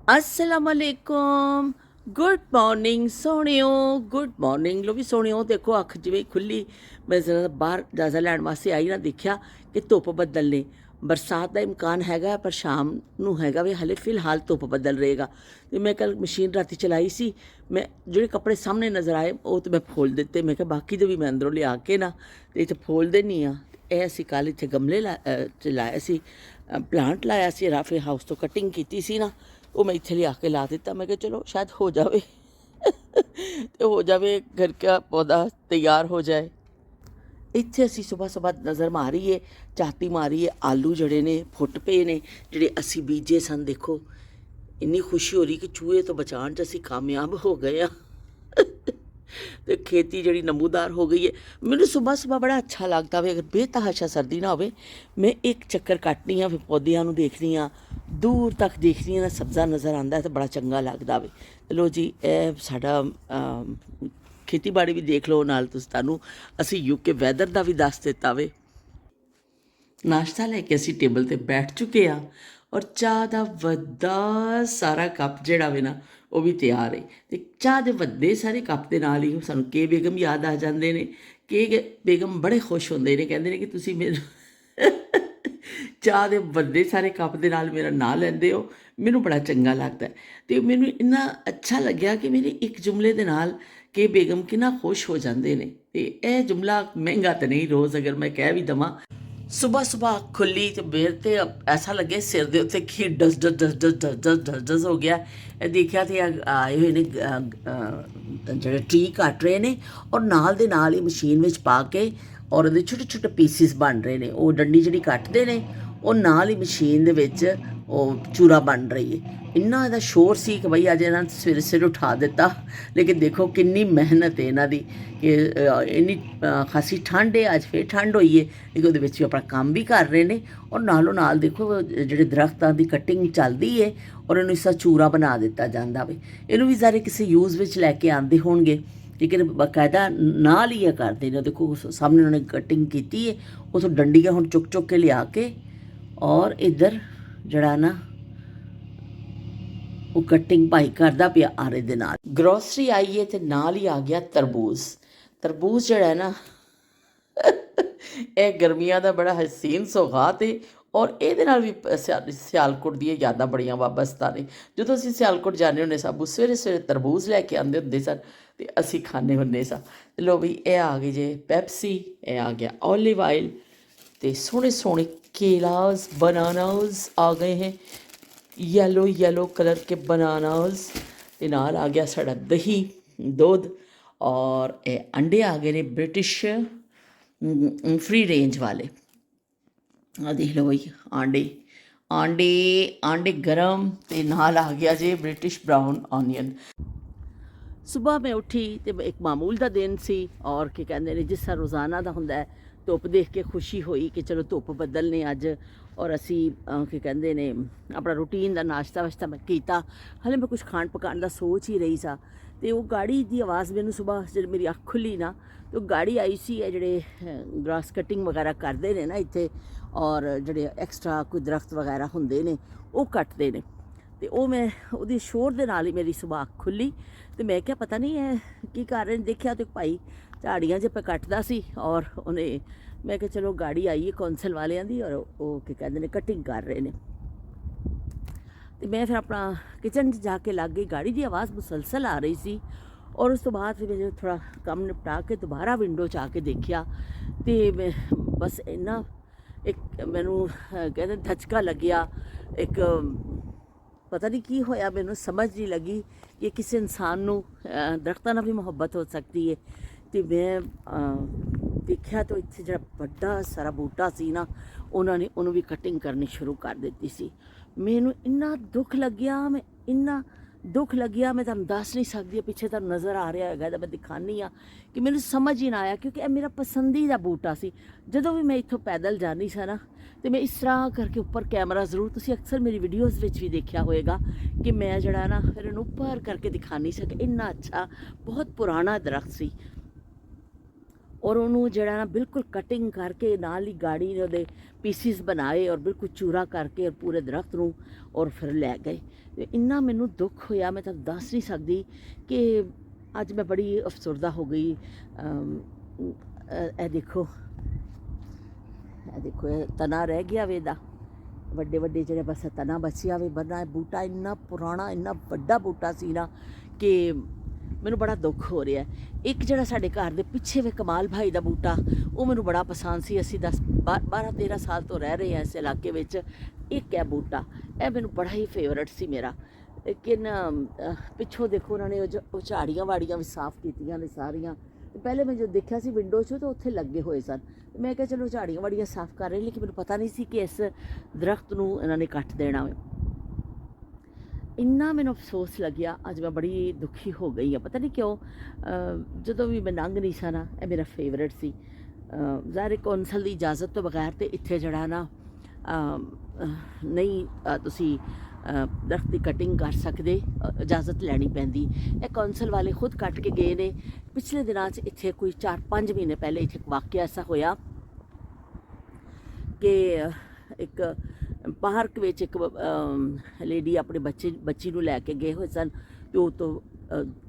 असलामुअलैकुम good morning सोहणियो good morning लो भी सोहणियो देखो अख जिवें खुली मैं जरा बाहर जायजा लैण वास्ते आई ना देखा कि धुप बदल ने बरसात का इम्कान हैगा पर शाम नूं हैगा वे हले फिलहाल धुप बदल रहेगा। तो मैं कल मशीन राती चलाई सी मैं जोड़े कपड़े सामने नज़र आए वो तो मैं फोल दिते मैं बाकी तो भी मैं अंदरों लिया के ना तो इत्थे फोल देनी हाँ। ਇਹ ਅਸੀਂ ਕੱਲ੍ਹ ਇੱਥੇ ਗਮਲੇ ਚ ਲਾਇਆ ਸੀ ਪਲਾਂਟ ਲਾਇਆ ਸੀ ਰਾਫੇ ਹਾਊਸ ਤੋਂ ਕਟਿੰਗ ਕੀਤੀ ਸੀ ਨਾ ਉਹ ਮੈਂ ਇੱਥੇ ਲਿਆ ਕੇ ਲਾ ਦਿੱਤਾ। ਮੈਂ ਕਿਹਾ ਚਲੋ ਸ਼ਾਇਦ ਹੋ ਜਾਵੇ ਤੇ ਹੋ ਜਾਵੇ ਘਰ का पौधा तैयार हो जाए। ਇੱਥੇ ਅਸੀਂ ਸੁਬਾਹ ਸੁਬਾਹ ਨਜ਼ਰ ਮਾਰੀਏ ਝਾਤੀ ਮਾਰੀਏ ਆਲੂ ਜਿਹੜੇ ਨੇ ਫੁੱਟ ਪਏ ਨੇ ਜਿਹੜੇ ਅਸੀਂ ਬੀਜੇ ਸਨ। ਦੇਖੋ ਇੰਨੀ ਖੁਸ਼ੀ ਹੋ ਰਹੀ ਕਿ ਚੂਹੇ ਤੋਂ ਬਚਾਉਣ 'ਚ ਅਸੀਂ ਕਾਮਯਾਬ ਹੋ ਗਏ ਆ ਤੇ खेती जी नमूदार हो गई है। मैंने सुबह सुबह बड़ा अच्छा लगता है अगर बेतहाशा सर्दी ना हो मैं एक चक्कर कटनी हाँ फिर पौदियां देखनी हाँ दूर तक देखनी हाँ सब्ज़ा नज़र आता है तो बड़ा चंगा लगता है। चलो जी ए साडा खेतीबाड़ी भी देख लो नाल तुहानू असी यूके वैदर का भी दस दिता वे। नाश्ता लैके असी टेबल ते बैठ चुके हाँ और चाह का वड्डा सारा कप जिहड़ा वे ना वो भी तैयार है। तो चाह के वड्डे सारे कप के नाल ही सानू के बेगम याद आ जाते हैं। के बेगम बड़े खुश होंदे ने कहंदे ने कि तुसीं मेरे चाह के वड्डे सारे कप के नाल मेरा नां लैंदे हो मैनू बड़ा चंगा लगता है। तो मैनू इन्ना अच्छा लग्या कि मेरे एक जुमले के नाल के बेगम कितना खुश हो जाते हैं। तो यह जुमला महंगा तो नहीं रोज़ अगर मैं कह भी देवां। सुबह सुबह खुली तो मेरे ते ऐसा लगे सिर के उत्ते की डस डस डस डस डस डस डस डस हो गया। देखा तो आए हुए ने जो ट्री कट रहे हैं और नाल दे नाल ही मशीन में पा के और वो छोटे छोटे पीसिस बन रहे हैं। वो डंडी जी कटते हैं और नाल ही मशीन दे विच वो चूरा बन रही है। इन्ना इहदा शोर सी कि बई अज इन्हां सवेरे सवेरे उठा दिता। लेकिन देखो कितनी मेहनत है इन्हां दी कि इन्नी खासी ठंड है अज फिर ठंड होई है लेकिन उहदे विच अपना काम भी कर रहे हैं और नालों नाल देखो जिहड़े दरख्तां दी कटिंग चलदी है और इन्हूं इसदा चूरा बना दिता जांदा वे। इन्हूं भी ज़ारे किसी यूज़ विच लैके आंदे होणगे लेकिन बाकायदा नाल ही करते हैं। देखो सामने उन्होंने कटिंग की है उस डंडियां हुण चुक चुक के लिया के और इधर जड़ा ना वो कटिंग भाई करदा पिया आरे दे नाल। ग्रोसरी आई है तो नाल ही आ गया तरबूज। तरबूज जड़ा है ना ये गर्मियां का बड़ा हसीन सौगात है और ये भी सियालकोट दी यादां बड़ियां वाबस्ता ने। जो असीं सियालकोट जाने होंगे साबू सवेरे सवेरे तरबूज लैके आते होंगे सन तो असीं खाने होंगे सा। लो भी ये आ गई जे पैप्सी ये आ गया ओलिव ऑयल तो सोहने सोहने केलाज बनानाज आ गए हैं येलो येलो कलर के बनानाज। ते नाल आ गया साड़ा दही दूध और ये अंडे आ गए ने ब्रिटिश फ्री रेंज वाले। आ देख लो भाई आंडे आंडे आंडे गरम ते नाल आ गया जे ब्रिटिश ब्राउन ऑनियन। सुबह मैं उठी तो एक मामूल का दिन सी और क्या कहते हैं जिस तरह रोज़ाना का होंदा है धुप देख के खुशी हुई कि चलो धुप बदलने अज और असी क्या कहते ने अपना रूटीन का नाश्ता वाश्ता मैं किया। हले मैं कुछ खाण पकाने का सोच ही रही सा तो वो गाड़ी की आवाज़ मैनू सुबह जब मेरी अख खुली ना तो गाड़ी आई सी जोड़े ग्रास कटिंग वगैरह करते हैं ना इत्थे और जोड़े एक्सट्रा कोई दरख्त वगैरह होंदे ने वो कटते हैं तो वो मैं वो शोर के नाल ही मेरी सुबह अख खुली तो मैं क्या पता नहीं है की कर रहे देखा तो भाई झाड़ियाँ जो पे कटदा सी और उन्हें मैं क्या चलो गाड़ी आई है कौंसल वालियां दी और वो क्या कहते हैं कटिंग कर रहे हैं। तो मैं फिर अपना किचन जाके लग गई गाड़ी की आवाज़ मुसलसल आ रही सी और उस तो बाद फिर मैंने थोड़ा काम निपटा के दोबारा विंडो च आके देखा तो मैं बस इन्ना एक मैनू कहते धचका लग्या एक पता नहीं की होया मैनू समझ नहीं लगी कि किसी इंसान नू दरख्तां नाल भी मुहब्बत हो सकती है। तो मैं देखा तो इत्थे जो बड़ा सारा बूटा सी ना उन्होंने उन्होंने भी कटिंग करनी शुरू कर दी सी। मैनू इन्ना दुख लग्या मैं इन्ना दुख लग्या मैं तुहानू दस नहीं सकती पिछे तुहानू नज़र आ रहा है तो मैं दिखानी हाँ कि मैनू समझ ही ना आया क्योंकि यह मेरा पसंदीदा बूटा सी। जदों भी मैं इत्थों पैदल जानी सा ना तो मैं इस तरह करके ऊपर कैमरा जरूर तुसीं अक्सर मेरी वीडियोज़ विच भी देखा होएगा कि मैं जड़ा ना फिर इन्हूं ऊपर करके दिखा नहीं सके। इन्ना अच्छा बहुत पुराना दरख्त सी ਔਰ ਉਹਨੂੰ ਜਿਹੜਾ ਨਾ ਬਿਲਕੁਲ ਕਟਿੰਗ ਕਰਕੇ ਨਾਲ ਹੀ ਗਾੜੀ ਨੇ ਉਹਦੇ ਪੀਸਿਸ ਬਣਾਏ ਔਰ ਬਿਲਕੁਲ ਚੂਰਾ ਕਰਕੇ ਔਰ ਪੂਰੇ ਦਰਖਤ ਨੂੰ ਔਰ ਫਿਰ ਲੈ ਗਏ। ਤੇ ਇੰਨਾ ਮੈਨੂੰ ਦੁੱਖ ਹੋਇਆ, ਮੈਂ ਤੁਹਾਨੂੰ ਦੱਸ ਨਹੀਂ ਸਕਦੀ ਕਿ ਅੱਜ ਮੈਂ ਬੜੀ ਅਫਸਰਦਾ ਹੋ ਗਈ। ਇਹ ਦੇਖੋ, ਇਹ ਦੇਖੋ, ਇਹ ਤਣਾ ਰਹਿ ਗਿਆ ਵੇ ਇਹਦਾ, ਵੱਡੇ ਵੱਡੇ ਜਿਹੜੇ ਬਸ ਤਣਾ ਬਚਿਆ ਵੇ। ਵਰਨਾ ਇਹ ਬੂਟਾ ਇੰਨਾ ਪੁਰਾਣਾ, ਇੰਨਾ ਵੱਡਾ ਬੂਟਾ ਸੀ ਨਾ ਕਿ ਮੈਨੂੰ ਬੜਾ ਦੁੱਖ ਹੋ ਰਿਹਾ। ਇੱਕ ਜਿਹੜਾ ਸਾਡੇ ਘਰ ਦੇ ਪਿੱਛੇ ਵੇ ਕਮਾਲ ਭਾਈ ਦਾ ਬੂਟਾ, ਉਹ ਮੈਨੂੰ ਬੜਾ ਪਸੰਦ ਸੀ। ਅਸੀਂ 12-13 ਸਾਲ ਤੋਂ ਰਹਿ ਰਹੇ ਹਾਂ ਇਸ ਇਲਾਕੇ ਵਿੱਚ। ਇੱਕ ਹੈ ਬੂਟਾ, ਇਹ ਮੈਨੂੰ ਬੜਾ ਹੀ ਫੇਵਰਟ ਸੀ ਮੇਰਾ। ਲੇਕਿਨ ਪਿੱਛੋਂ ਦੇਖੋ ਉਹਨਾਂ ਨੇ ਉਹ ਝਾੜੀਆਂ ਵਾੜੀਆਂ ਵੀ ਸਾਫ਼ ਕੀਤੀਆਂ ਨੇ ਸਾਰੀਆਂ। ਤੇ ਪਹਿਲੇ ਮੈਂ ਜੋ ਦੇਖਿਆ ਸੀ ਵਿੰਡੋ 'ਚੋਂ ਤਾਂ ਉੱਥੇ ਲੱਗੇ ਹੋਏ ਸਨ। ਮੈਂ ਕਿਹਾ ਚਲੋ ਝਾੜੀਆਂ ਵਾੜੀਆਂ ਸਾਫ਼ ਕਰ ਰਹੇ, ਲੇਕਿਨ ਮੈਨੂੰ ਪਤਾ ਨਹੀਂ ਸੀ ਕਿ ਇਸ ਦਰਖਤ ਨੂੰ ਇਹਨਾਂ ਨੇ ਕੱਟ ਦੇਣਾ। ਇੰਨਾ ਮੈਨੂੰ ਅਫਸੋਸ ਲੱਗਿਆ, ਅੱਜ ਮੈਂ ਬੜੀ ਦੁਖੀ ਹੋ ਗਈ ਹਾਂ, ਪਤਾ ਨਹੀਂ ਕਿਉਂ। ਜਦੋਂ ਵੀ ਮੈਂ ਲੰਘ ਨਹੀਂ ਸਾਂ ਨਾ, ਇਹ ਮੇਰਾ ਫੇਵਰਟ ਸੀ। ਜ਼ਾਹਿਰ ਕੌਂਸਲ ਦੀ ਇਜਾਜ਼ਤ ਤੋਂ ਬਗੈਰ ਤੇ ਇੱਥੇ ਜਿਹੜਾ ਨਾ ਨਹੀਂ ਤੁਸੀਂ ਦਰਖਤ ਦੀ ਕਟਿੰਗ ਕਰ ਸਕਦੇ, ਇਜਾਜ਼ਤ ਲੈਣੀ ਪੈਂਦੀ। ਇਹ ਕੌਂਸਲ ਵਾਲੇ ਖੁਦ ਕੱਟ ਕੇ ਗਏ ਨੇ। ਪਿਛਲੇ ਦਿਨਾਂ 'ਚ ਇੱਥੇ ਕੋਈ 4-5 ਮਹੀਨੇ ਪਹਿਲੇ ਇੱਥੇ ਇੱਕ ਵਾਕਿਆ ਐਸਾ ਹੋਇਆ ਕਿ ਇੱਕ ਪਾਰਕ ਵਿੱਚ ਇੱਕ ਲੇਡੀ ਆਪਣੇ ਬੱਚੀ ਨੂੰ ਲੈ ਕੇ ਗਏ ਹੋਏ ਸਨ, ਅਤੇ ਉਹ ਤੋਂ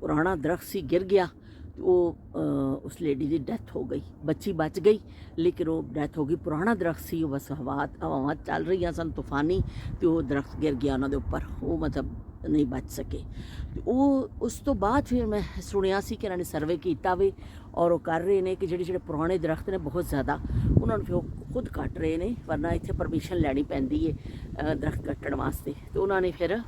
ਪੁਰਾਣਾ ਦਰਖਤ ਸੀ, ਗਿਰ ਗਿਆ। ਅਤੇ ਉਹ ਉਸ ਲੇਡੀ ਦੀ ਡੈਥ ਹੋ ਗਈ। ਬੱਚੀ ਬਚ ਗਈ ਲੇਕਿਨ ਉਹ ਡੈਥ ਹੋ ਗਈ। ਪੁਰਾਣਾ ਦਰਖਤ ਸੀ, ਉਹ ਬਸ ਹਵਾਵਾਂ ਚੱਲ ਰਹੀਆਂ ਸਨ ਤੂਫਾਨੀ, ਅਤੇ ਉਹ ਦਰਖਤ ਗਿਰ ਗਿਆ ਉਹਨਾਂ ਦੇ ਉੱਪਰ। ਉਹ ਮਤਲਬ ਨਹੀਂ ਬਚ ਸਕੇ। ਅਤੇ ਉਹ ਉਸ ਤੋਂ ਬਾਅਦ ਫਿਰ ਮੈਂ ਸੁਣਿਆ ਸੀ ਕਿ ਇਹਨਾਂ ਨੇ ਸਰਵੇ ਕੀਤਾ ਵੇ ਔਰ ਉਹ ਕਰ ਰਹੇ ਨੇ ਕਿ ਜਿਹੜੇ ਪੁਰਾਣੇ ਦਰਖਤ ਨੇ ਬਹੁਤ ਜ਼ਿਆਦਾ, ਉਹਨਾਂ ਨੂੰ ਫਿਰ ਉਹ ਖੁਦ ਕੱਟ ਰਹੇ ਨੇ। ਵਰਨਾ ਇੱਥੇ ਪਰਮਿਸ਼ਨ ਲੈਣੀ ਪੈਂਦੀ ਹੈ ਦਰਖਤ ਕੱਟਣ ਵਾਸਤੇ। ਅਤੇ ਉਹਨਾਂ ਨੇ ਫਿਰ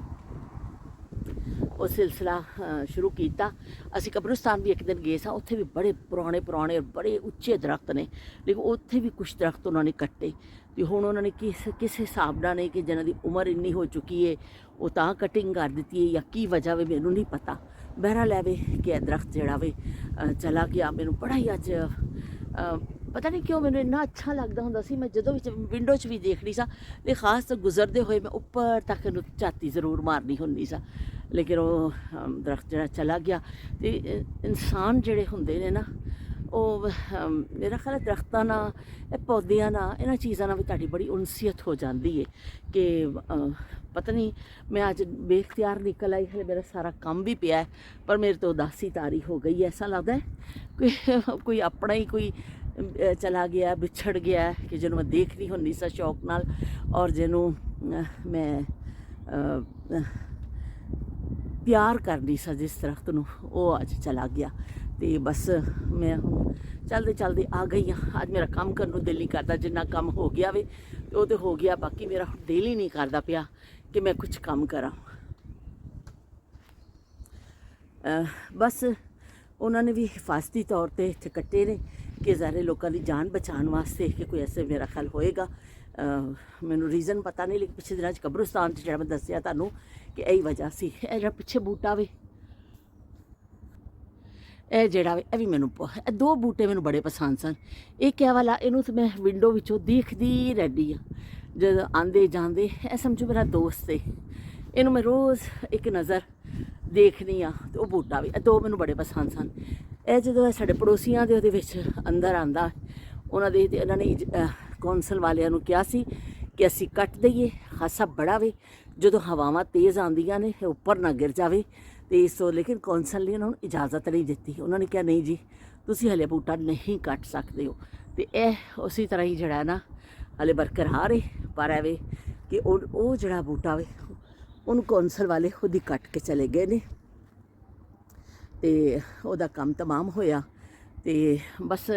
ਉਹ ਸਿਲਸਿਲਾ ਸ਼ੁਰੂ ਕੀਤਾ। ਅਸੀਂ ਕਬਰਿਸਤਾਨ ਵੀ ਇੱਕ ਦਿਨ ਗਏ ਸਾਂ, ਉੱਥੇ ਵੀ ਬੜੇ ਪੁਰਾਣੇ ਔਰ ਬੜੇ ਉੱਚੇ ਦਰਖਤ ਨੇ, ਲੇਕਿਨ ਉੱਥੇ ਵੀ ਕੁਛ ਦਰਖਤ ਉਹਨਾਂ ਨੇ ਕੱਟੇ। ਅਤੇ ਹੁਣ ਉਹਨਾਂ ਨੇ ਕਿਸ ਹਿਸਾਬ ਨਾਲ, ਨੇ ਕਿ ਜਿਹਨਾਂ ਦੀ ਉਮਰ ਇੰਨੀ ਹੋ ਚੁੱਕੀ ਹੈ, ਉਹ ਤਾਂ ਕਟਿੰਗ ਕਰ ਦਿੱਤੀ ਹੈ ਜਾਂ ਕੀ ਵਜ੍ਹਾ ਵੇ ਮੈਨੂੰ ਨਹੀਂ ਪਤਾ। ਬਹਿਰਹਾਲ ਐਵੇਂ ਕਿ ਇਹ ਦਰਖਤ ਜਿਹੜਾ ਵੇ ਚਲਾ ਗਿਆ। ਮੈਨੂੰ ਬੜਾ ਹੀ ਅੱਜ ਪਤਾ ਨਹੀਂ ਕਿਉਂ ਮੈਨੂੰ ਇੰਨਾ ਅੱਛਾ ਲੱਗਦਾ ਹੁੰਦਾ ਸੀ। ਮੈਂ ਜਦੋਂ ਵੀ ਵਿੰਡੋ 'ਚ ਵੀ ਦੇਖਦੀ ਸਾਂ, ਅਤੇ ਖਾਸ ਤੋਂ ਗੁਜ਼ਰਦੇ ਹੋਏ ਮੈਂ ਉੱਪਰ ਤੱਕ ਇਹਨੂੰ ਝਾਤੀ ਜ਼ਰੂਰ ਮਾਰਨੀ ਹੁੰਦੀ ਸਾਂ। ਲੇਕਿਨ ਉਹ ਦਰਖਤ ਜਿਹੜਾ ਚਲਾ ਗਿਆ। ਅਤੇ ਇਨਸਾਨ ਜਿਹੜੇ ਹੁੰਦੇ ਨੇ ਨਾ, ਉਹ ਮੇਰਾ ਖਿਆਲ ਹੈ ਦਰਖਤਾਂ ਨਾਲ, ਇਹ ਪੌਦਿਆਂ ਨਾਲ, ਇਹਨਾਂ ਚੀਜ਼ਾਂ ਨਾਲ ਵੀ ਤੁਹਾਡੀ ਬੜੀ ਉਨਸੀਅਤ ਹੋ ਜਾਂਦੀ ਹੈ ਕਿ ਪਤਾ ਨਹੀਂ, ਮੈਂ ਅੱਜ ਬੇਖਤਿਆਰ ਨਿਕਲ ਆਈ। ਹਲੇ ਮੇਰਾ ਸਾਰਾ ਕੰਮ ਵੀ ਪਿਆ, ਪਰ ਮੇਰੇ ਤੋਂ ਉਦਾਸੀ ਤਾਰੀ ਹੋ ਗਈ। ਐਸਾ ਲੱਗਦਾ ਹੈ ਕੋਈ ਆਪਣਾ ਹੀ ਕੋਈ ਚਲਾ ਗਿਆ, ਵਿਛੜ ਗਿਆ, ਕਿ ਜਿਹਨੂੰ ਮੈਂ ਦੇਖਦੀ ਹੁੰਦੀ ਸਾਂ ਸ਼ੌਕ ਨਾਲ, ਔਰ ਜਿਹਨੂੰ ਮੈਂ ਪਿਆਰ ਕਰਦੀ ਸਾਂ ਜਿਸ ਦਰਖਤ ਨੂੰ, ਉਹ ਅੱਜ ਚਲਾ ਗਿਆ। ਅਤੇ ਬਸ ਮੈਂ ਹੁਣ ਚਲਦੇ ਆ ਗਈ ਹਾਂ। ਅੱਜ ਮੇਰਾ ਕੰਮ ਕਰਨ ਨੂੰ ਦਿਲ ਨਹੀਂ ਕਰਦਾ। ਜਿੰਨਾ ਕੰਮ ਹੋ ਗਿਆ ਵੇ ਉਹ ਤਾਂ ਹੋ ਗਿਆ, ਬਾਕੀ ਮੇਰਾ ਹੁਣ ਦਿਲ ਹੀ ਨਹੀਂ ਕਰਦਾ ਪਿਆ ਕਿ ਮੈਂ ਕੁਛ ਕੰਮ ਕਰਾਂ। ਬਸ ਉਹਨਾਂ ਨੇ ਵੀ ਹਿਫਾਜ਼ਤੀ ਤੌਰ 'ਤੇ ਇੱਥੇ ਕੱਟੇ ਨੇ ਕਿ ਜ਼ਾਰੇ ਲੋਕਾਂ ਦੀ ਜਾਨ ਬਚਾਉਣ ਵਾਸਤੇ, ਕਿ ਕੋਈ ਐਸੇ ਮੇਰਾ ਖਿਆਲ ਹੋਏਗਾ। ਮੈਨੂੰ ਰੀਜ਼ਨ ਪਤਾ ਨਹੀਂ, ਲੇਕਿਨ ਪਿਛਲੇ ਦਿਨਾਂ 'ਚ ਕਬਰਿਸਤਾਨ 'ਚ ਜਿਹੜਾ ਮੈਂ ਦੱਸਿਆ ਤੁਹਾਨੂੰ ਕਿ ਇਹੀ ਵਜ੍ਹਾ ਸੀ। ਇਹ ਜਿਹੜਾ ਪਿੱਛੇ ਬੂਟਾ ਵੇ, ਇਹ ਜਿਹੜਾ ਵੇ, ਇਹ ਵੀ ਮੈਨੂੰ ਇਹ ਦੋ ਬੂਟੇ ਮੈਨੂੰ ਬੜੇ ਪਸੰਦ ਸਨ। ਇੱਕ ਇਹ ਵਾਲਾ, ਇਹਨੂੰ ਤਾਂ ਮੈਂ ਵਿੰਡੋ ਵਿੱਚੋਂ ਦੇਖਦੀ ਰਹਿੰਦੀ ਹਾਂ ਜਦੋਂ ਆਉਂਦੇ ਜਾਂਦੇ। ਇਹ ਸਮਝੋ ਮੇਰਾ ਦੋਸਤ ਹੈ, ਇਹਨੂੰ ਮੈਂ ਰੋਜ਼ ਇੱਕ ਨਜ਼ਰ ਦੇਖਦੀ ਹਾਂ। ਅਤੇ ਉਹ ਬੂਟਾ ਵੀ, ਇਹ ਦੋ ਮੈਨੂੰ ਬੜੇ ਪਸੰਦ ਸਨ। ਇਹ ਜਦੋਂ ਇਹ ਸਾਡੇ ਪੜੋਸੀਆਂ ਦੇ ਉਹਦੇ ਵਿੱਚ ਅੰਦਰ ਆਉਂਦਾ, ਉਹਨਾਂ ਦੇ, ਇਹਨਾਂ ਨੇ ਕੌਂਸਲ ਵਾਲਿਆਂ ਨੂੰ ਕਿਹਾ ਸੀ ਕਿ ਅਸੀਂ ਕੱਟ ਦਈਏ, ਖਾਸਾ ਬੜਾ ਵੇ, ਜਦੋਂ ਹਵਾਵਾਂ ਤੇਜ਼ ਆਉਂਦੀਆਂ ਨੇ ਉੱਪਰ ਨਾ ਗਿਰ ਜਾਵੇ। ਅਤੇ ਇਸ ਤੋਂ ਲੇਕਿਨ ਕੌਂਸਲ ਨੇ ਉਹਨਾਂ ਨੂੰ ਇਜਾਜ਼ਤ ਨਹੀਂ ਦਿੱਤੀ। ਉਹਨਾਂ ਨੇ ਕਿਹਾ ਨਹੀਂ ਜੀ, ਤੁਸੀਂ ਹਲੇ ਬੂਟਾ ਨਹੀਂ ਕੱਟ ਸਕਦੇ ਹੋ। ਅਤੇ ਇਹ ਉਸੇ ਤਰ੍ਹਾਂ ਹੀ ਜਿਹੜਾ ਨਾ ਹਲੇ ਬਰਕਰਾਰ ਹੈ। ਪਰ ਐਵੇਂ ਕਿ ਉਹ ਜਿਹੜਾ ਬੂਟਾ ਵੇ, ਉਹਨੂੰ ਕੌਂਸਲ ਵਾਲੇ ਖੁਦ ਹੀ ਕੱਟ ਕੇ ਚਲੇ ਗਏ ਨੇ, ਅਤੇ ਉਹਦਾ ਕੰਮ ਤਮਾਮ ਹੋਇਆ। ਅਤੇ ਬਸ